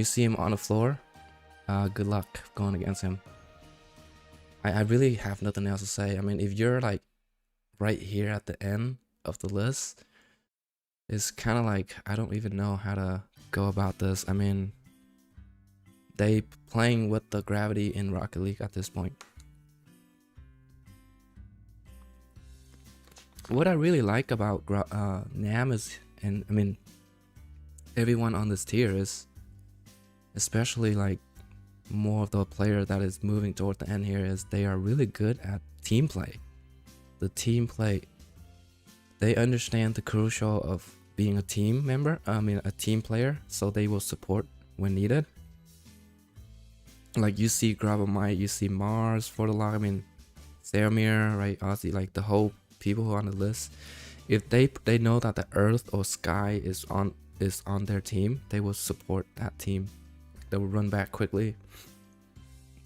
see him on the floor, good luck going against him. I really have nothing else to say. I mean, if you're like right here at the end of the list, it's kind of like, I don't even know how to go about this. I mean, they playing with the gravity in Rocket League at this point. What I really like about Nam is, and I mean, everyone on this tier is, especially like more of the player that is moving toward the end here, is they are really good at team play. The team play, they understand the crucial of being a team member, a team player, so they will support when needed. Like you see Grabomite, you see Mars for the log, I mean Saramir, right, Ozzy, like the whole people who are on the list, if they know that the Earth or Sky is on their team, they will support that team. They will run back quickly.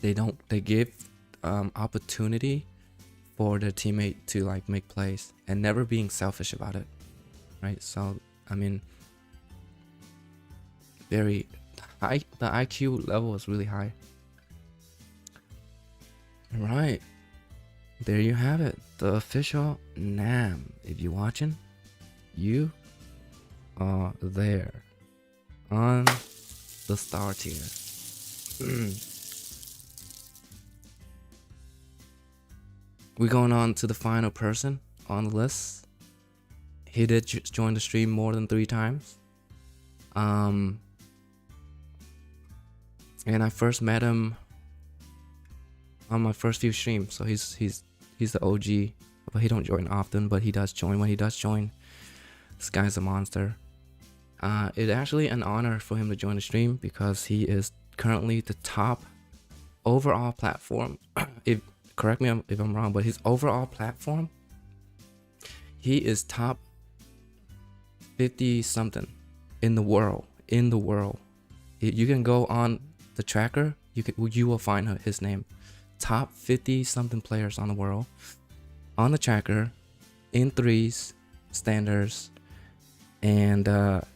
They give opportunity for their teammate to like make plays and never being selfish about it, right? So I mean, very high, the IQ level is really high. All right, there you have it, the official Nam. If you're watching, you are there on the star tier. We're going on to the final person on the list. He did join the stream more than 3 times. And I first met him on my first few streams, so he's the OG, but he don't join often, but he does join. When he does join, this guy's a monster. It's actually an honor for him to join the stream because he is currently the top overall platform. Correct me if I'm wrong, but his overall platform, he is top 50 something in the world. You can go on the tracker, you will find his name. Top 50 something players on the world on the tracker in threes, standards, and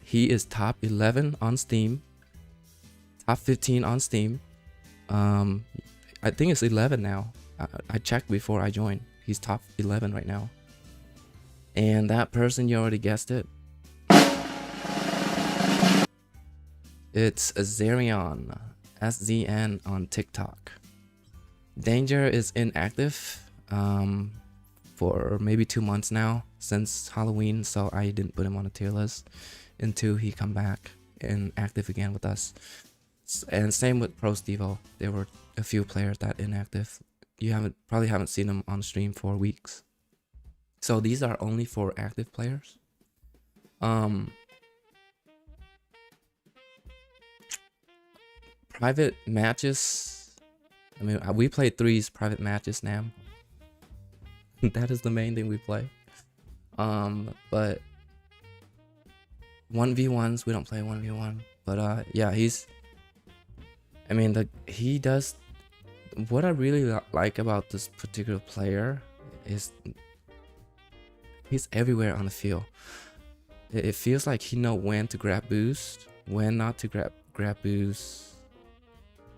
he is top 11 on Steam, top 15 on Steam. I think it's 11 now. I checked before I joined. He's top 11 right now. And that person, you already guessed it. It's Zerion, SZN on TikTok. Danger is inactive for maybe 2 months now, since Halloween, so I didn't put him on a tier list until he come back and active again with us. And same with Pro Stevo. There were a few players that inactive. You probably haven't seen them on stream for weeks. So these are only for active players. Private matches. I mean, we play threes private matches now. That is the main thing we play. But 1v1s, we don't play 1v1. But yeah, he does. What I really like about this particular player is he's everywhere on the field. It feels like he knows when to grab boost, when not to grab boost.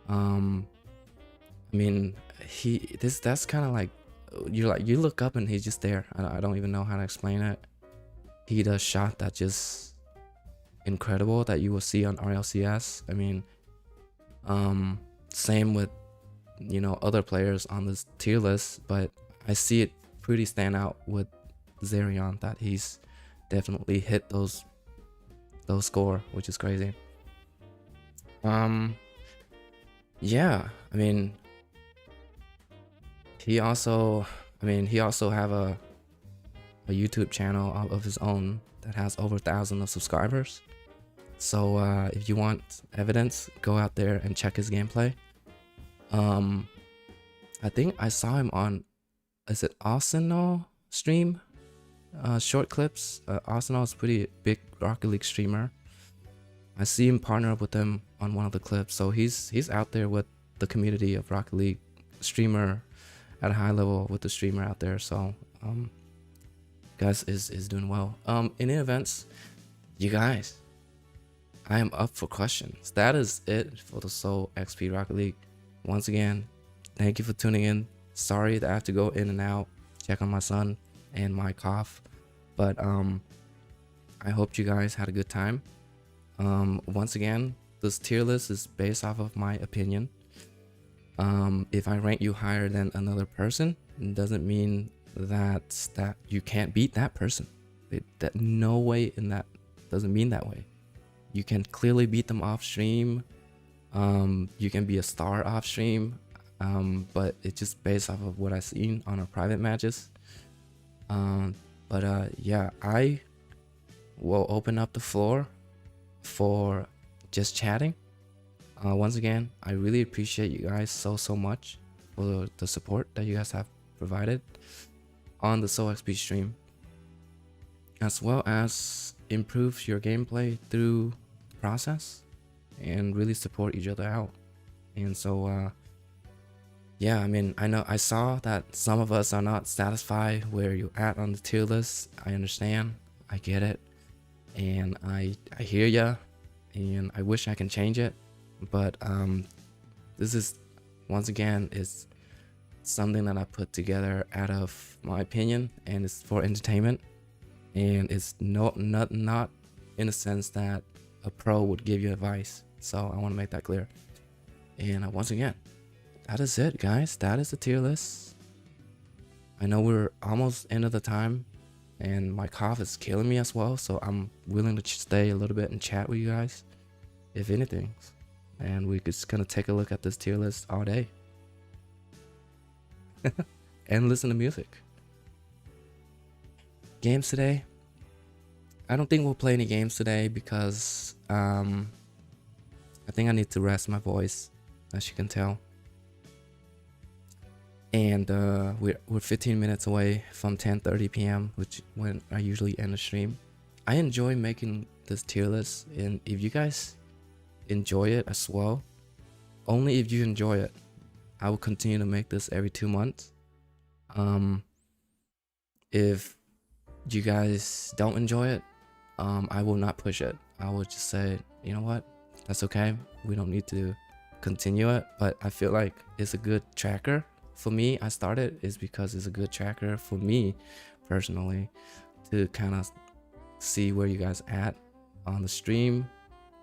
I mean, that's kind of like you look up and he's just there. I don't even know how to explain it. He does shot that just incredible that you will see on RLCS. I mean, same with, you know, other players on this tier list, but I see it pretty stand out with Zerion, that he's definitely hit those score, which is crazy. Yeah, I mean, he also have a YouTube channel of his own that has over 1,000 of subscribers. So if you want evidence, go out there and check his gameplay. I think I saw him on, is it Arsenal stream? Short clips. Arsenal is pretty big Rocket League streamer. I see him partner up with them on one of the clips, so he's out there with the community of Rocket League streamer at a high level with the streamer out there. So guys is doing well. In the events, you guys, I am up for questions. That is it for the SoulXP Rocket League. Once again, thank you for tuning in. Sorry that I have to go in and out, check on my son and my cough, but I hope you guys had a good time. Once again, this tier list is based off of my opinion. If I rank you higher than another person, it doesn't mean that you can't beat that person. That no way in that doesn't mean that way. You can clearly beat them off stream. You can be a star off stream, but it's just based off of what I've seen on our private matches. Yeah, I will open up the floor for just chatting. Once again, I really appreciate you guys so much for the support that you guys have provided on the SoulXP stream, as well as improve your gameplay through the process and really support each other out. And so yeah, I mean, I saw that some of us are not satisfied where you're at on the tier list. I understand, I get it, and I hear ya, and I wish I can change it, but this is, once again, is something that I put together out of my opinion, and it's for entertainment, and it's not in a sense that a pro would give you advice. So I want to make that clear. And once again, that is it, guys. That is the tier list. I know we're almost end of the time, and my cough is killing me as well, so I'm willing to stay a little bit and chat with you guys, if anything, and we're just gonna take a look at this tier list all day and listen to music. Games today, I don't think we'll play any games today because I think I need to rest my voice, as you can tell. And we're 15 minutes away from 10:30 p.m, which when I usually end the stream. I enjoy making this tier list, and if you guys enjoy it as well, only if you enjoy it, I will continue to make this every 2 months. If you guys don't enjoy it, I will not push it. I will just say, you know what, that's okay, we don't need to continue it. But I feel like it's a good tracker. For me, I started is because it's a good tracker for me personally to kind of see where you guys at on the stream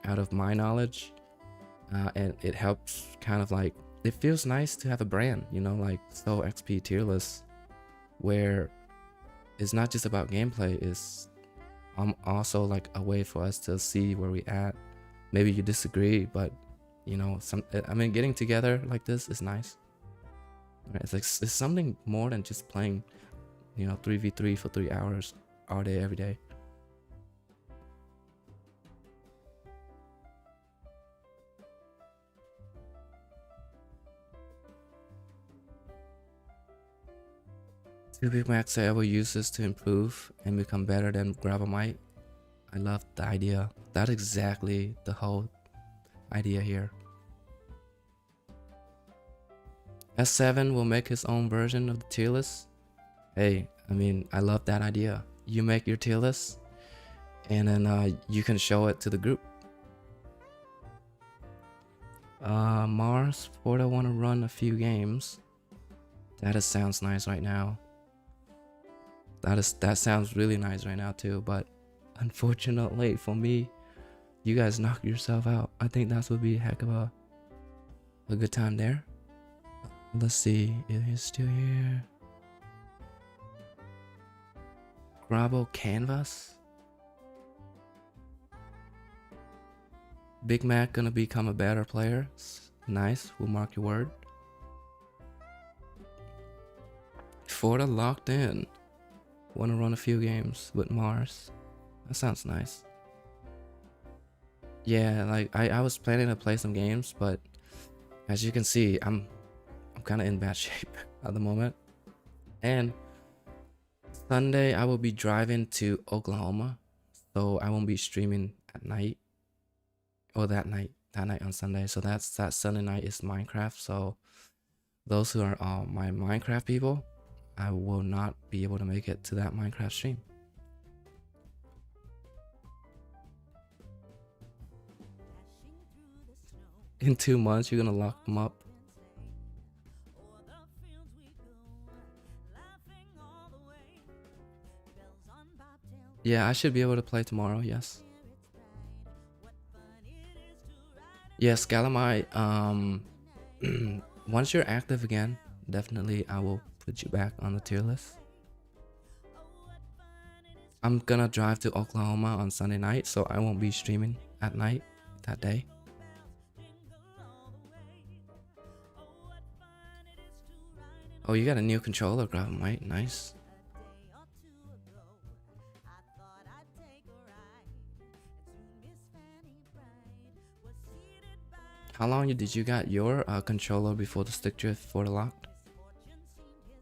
out of my knowledge, and it helps kind of like, it feels nice to have a brand, you know, like SoulXP tier list, where it's not just about gameplay, it's also like a way for us to see where we at. Maybe you disagree, but you know, I mean, getting together like this is nice. Right? It's like, it's something more than just playing, you know, 3v3 for 3 hours all day, every day. Two big max say I will use this to improve and become better than Gravelmite. I love the idea. That's exactly the whole idea here. S7 will make his own version of the tier list. Hey, I mean, I love that idea. You make your tier list, and then you can show it to the group. Mars, Porta want to run a few games. That sounds nice right now. That sounds really nice right now too, but unfortunately for me, you guys knocked yourself out. I think that would be a heck of a good time there. Let's see, it is still here. Grabo Canvas. Big Mac gonna become a better player. Nice, we'll mark your word. Florida locked in. Wanna run a few games with Mars. That sounds nice. Yeah, like I was planning to play some games, but as you can see, I'm kind of in bad shape at the moment. And Sunday I will be driving to Oklahoma, so I won't be streaming at night or that night on Sunday. So that Sunday night is Minecraft. So those who are my Minecraft people, I will not be able to make it to that Minecraft stream. In 2 months, you're gonna lock them up. Yeah, I should be able to play tomorrow, yes. Yes, Calamite, once you're active again, definitely I will put you back on the tier list. I'm gonna drive to Oklahoma on Sunday night, so I won't be streaming at night that day. Oh, you got a new controller, Calamite, nice. How long did you got your controller before the stick drift for the locked?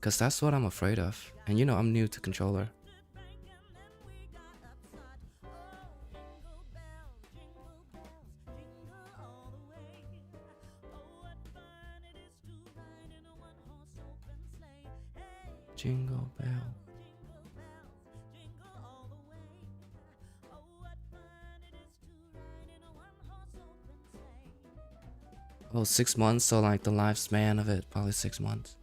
Cause that's what I'm afraid of. And you know I'm new to controller. Jingle bell. Oh, 6 months, so like the lifespan of it, probably 6 months.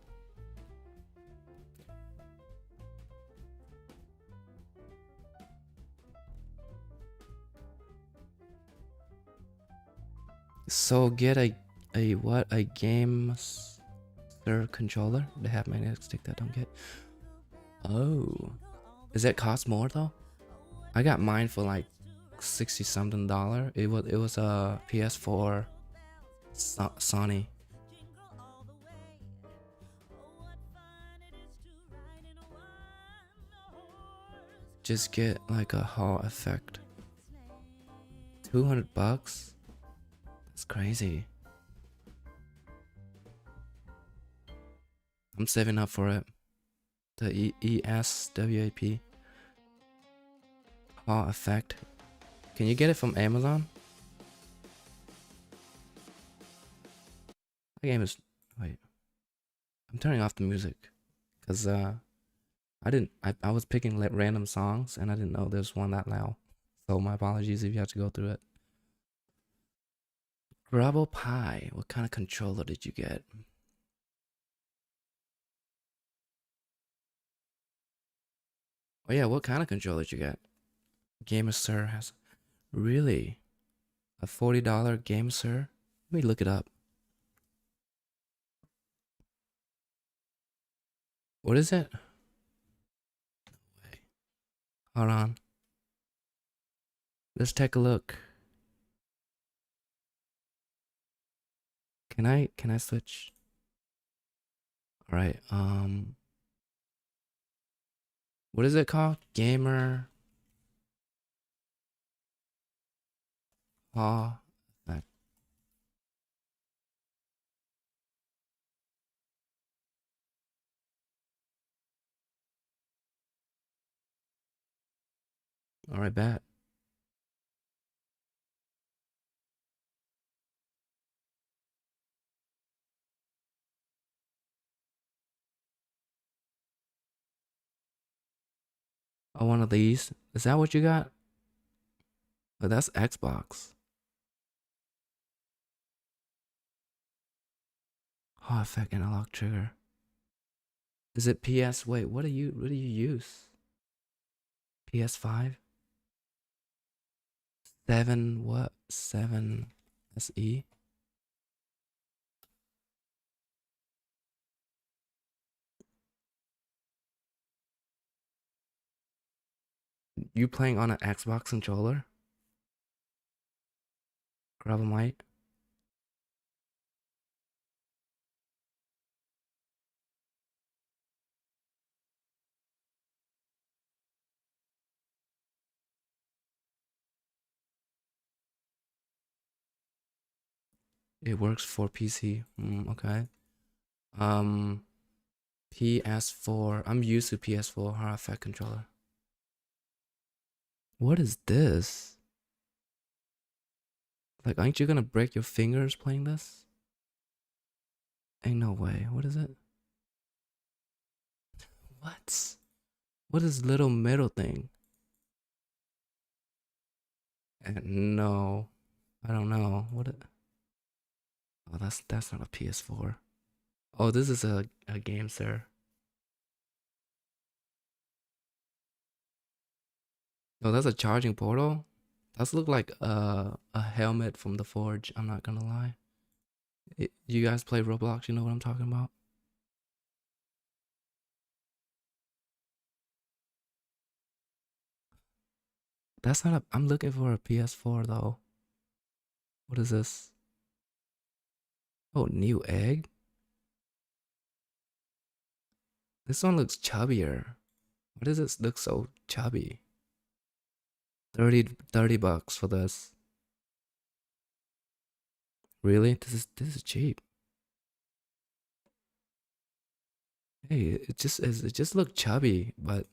So get a what? A game controller? They have magnetic stick that I don't get. Oh, does that cost more though? I got mine for like $60 something. It was a PS4 Sony. Just get like a Hall effect. $200? That's crazy. I'm saving up for it. The ESWAP Hall effect. Can you get it from Amazon? The game is... Wait. I'm turning off the music. Because I was picking random songs and I didn't know there's one that loud. So my apologies if you have to go through it. Grabo Pie. What kind of controller did you get? Oh yeah, what kind of controller did you get? Gamer Sir has... Really? A $40 Gamer Sir? Let me look it up. What is it? Wait. Hold on. Let's take a look. Can I switch? All right. What is it called? Gamer. All right, bet. Oh, one of these. Is that what you got? Oh, that's Xbox. Oh, effect analog trigger. Is it PS? Wait, what do you use? PS5? 7 what? 7 SE? You playing on an Xbox controller? Grab a mic. It works for PC. Okay. Um, PS4. I'm used to PS4 hard effect controller. What is this? Like, aren't you gonna break your fingers playing this? Ain't no way. What is it? What? What is little middle thing? No, I don't know. What? Oh, that's not a PS4. Oh, this is a game, sir. Oh, that's a charging portal. That's look like a helmet from the Forge. I'm not gonna lie. You guys play Roblox? You know what I'm talking about? That's not a. I'm looking for a PS4 though. What is this? Oh, new egg. This one looks chubbier. Why does this look so chubby? 30 bucks for this. Really? This is cheap. Hey, it just looked chubby, but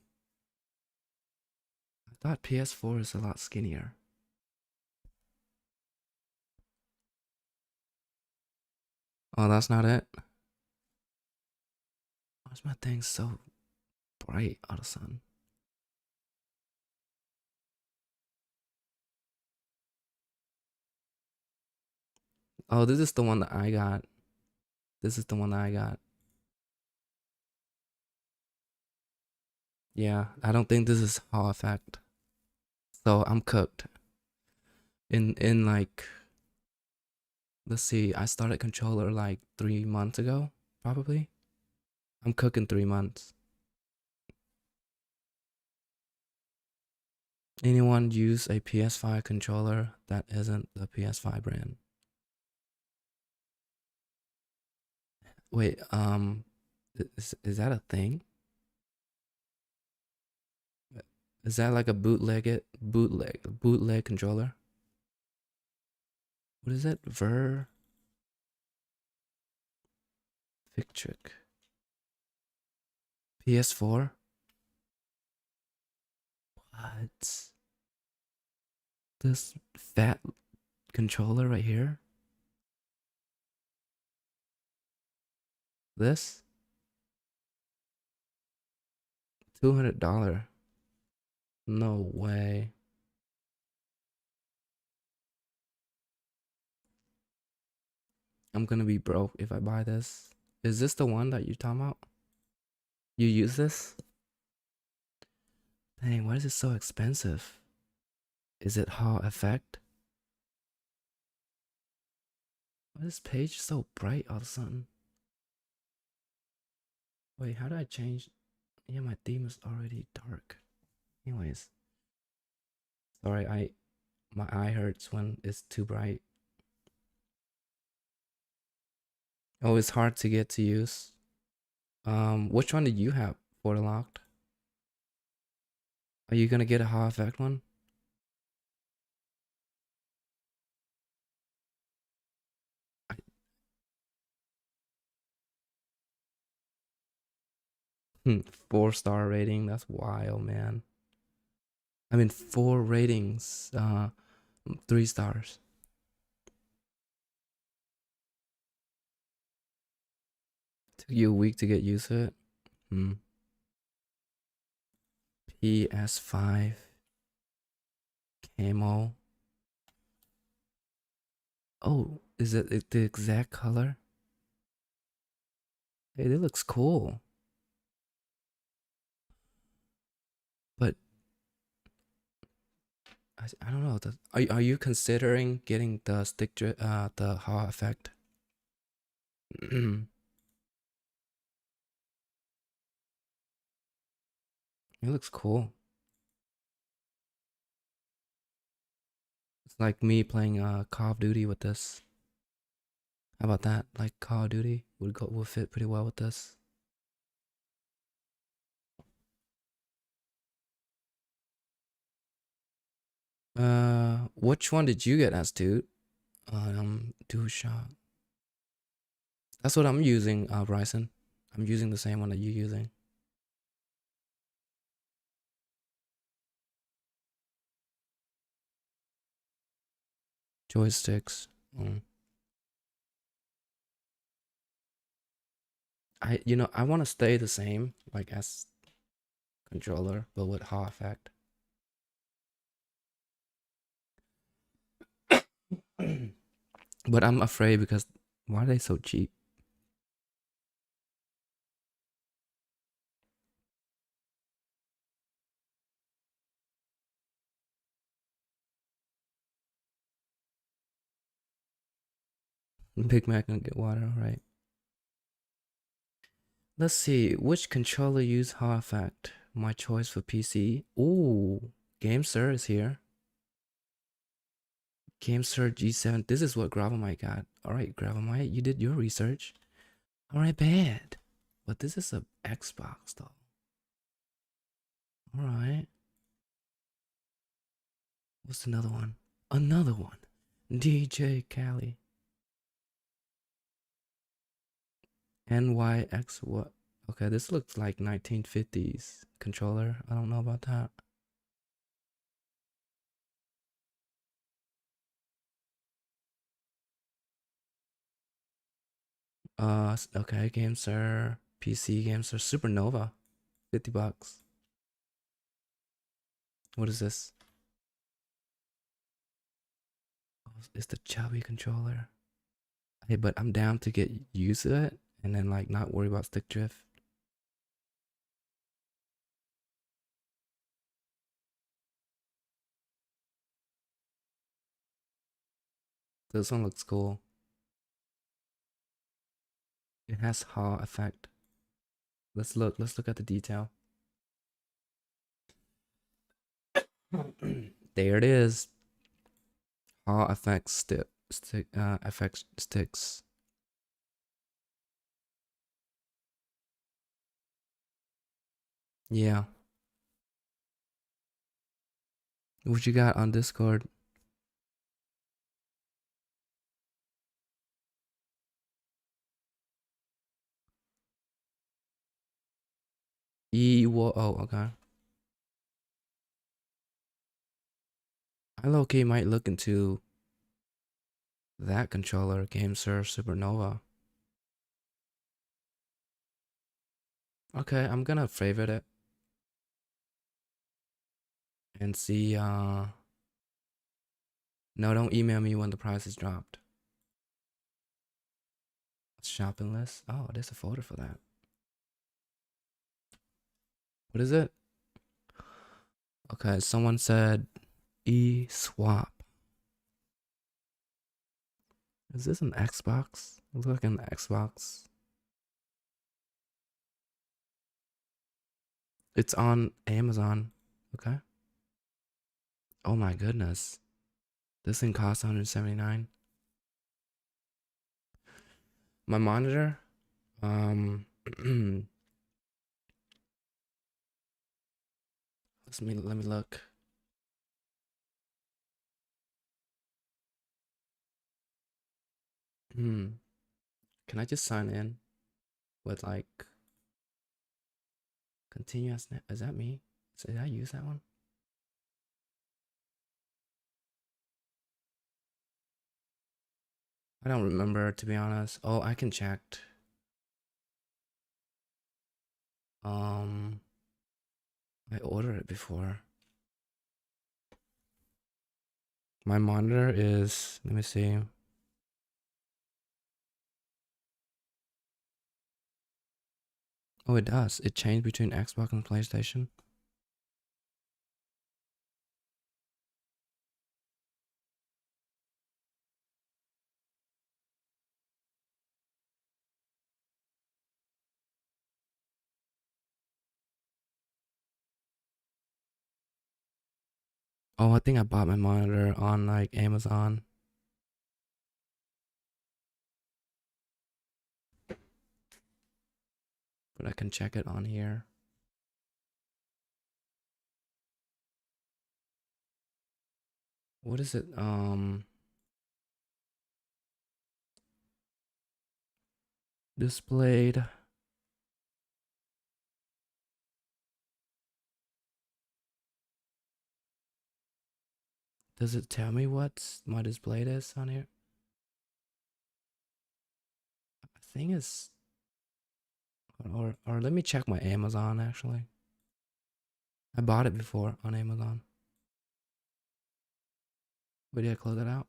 I thought PS4 is a lot skinnier. Oh, that's not it. Why's my thing so bright out of sun? Oh, this is the one that I got. This is the one that I got. Yeah, I don't think this is Hall effect. So I'm cooked. In like, let's see, I started controller like 3 months ago, probably. I'm cooking 3 months. Anyone use a PS5 controller that isn't the PS5 brand? Wait, is that a thing? Is that like a bootleg controller? What is it? Victric. PS4? What? This fat controller right here? This? $200. No way. I'm gonna be broke if I buy this. Is this the one that you're talking about? You use this? Dang, why is it so expensive? Is it Hall effect? Why is this page so bright all of a sudden? Wait, how do I change? Yeah, my theme is already dark. Anyways, sorry, my eye hurts when it's too bright. Oh, it's hard to get to use. Which one did you have for the locked? Are you gonna get a Hall effect one? I, 4-star rating. That's wild, man. I mean, 4 ratings. 3 stars. Took you a week to get used to it. PS5 camo. Oh, is it the exact color? Hey, that looks cool. I don't know. Are you considering getting the the Hall effect? It looks cool. It's like me playing Call of Duty with this. How about that? Like Call of Duty would fit pretty well with this. Which one did you get as dude? Dual shot. That's what I'm using, Bryson. I'm using the same one that you're using. Joysticks. Mm. I want to stay the same, like as controller, but with Hall effect. But I'm afraid because why are they so cheap? Big Mac and get water, right? Let's see, which controller use Hall effect? My choice for PC. Ooh, GameSir is here. GameSir G7. This is what Gravamite got. All right, Gravamite, you did your research. All right, bad. But this is a Xbox though. All right. What's another one? Another one. DJ Cali. NYX what? Okay, this looks like 1950s controller. I don't know about that. Okay, Game Sir, PC Game Sir, Supernova, $50. What is this? Oh, it's the chubby controller. Hey, but I'm down to get used to it and then like not worry about stick drift. This one looks cool. It has Hall effect. Let's look. Let's look at the detail. There it is. Hall effects effects sticks. Yeah. What you got on Discord? Oh, okay. I low key might look into that controller, GameSir Supernova. Okay, I'm gonna favorite it and see. No, don't email me when the price is dropped. Shopping list. Oh, there's a folder for that. What is it? Okay, someone said swap. Is this an Xbox? It looks like an Xbox. It's on Amazon. Okay. Oh my goodness. This thing costs 179. My monitor. Let me look. Hmm. Can I just sign in with like continue as is that me? Did I use that one? I don't remember to be honest. Oh, I can check. Um, I ordered it before. My monitor is, let me see. Oh, it does. It changed between Xbox and PlayStation. Oh, I think I bought my monitor on like Amazon. But I can check it on here. What is it? Displayed. Does it tell me what my display is on here? I think it's, or let me check my Amazon actually. I bought it before on Amazon. Wait, did I close it out?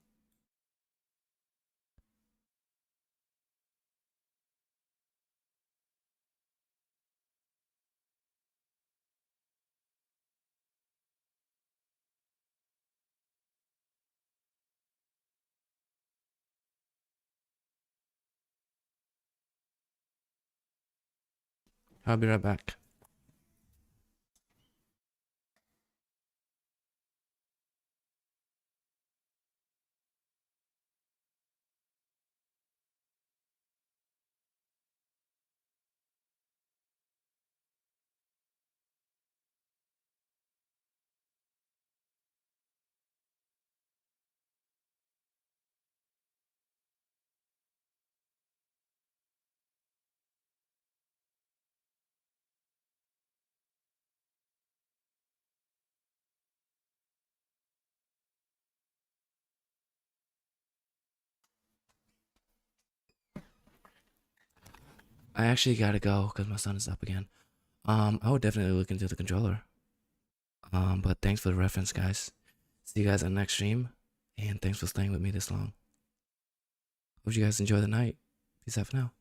I'll be right back. I actually gotta go because my son is up again. I would definitely look into the controller. But thanks for the reference, guys. See you guys on the next stream, and thanks for staying with me this long. Hope you guys enjoy the night. Peace out for now.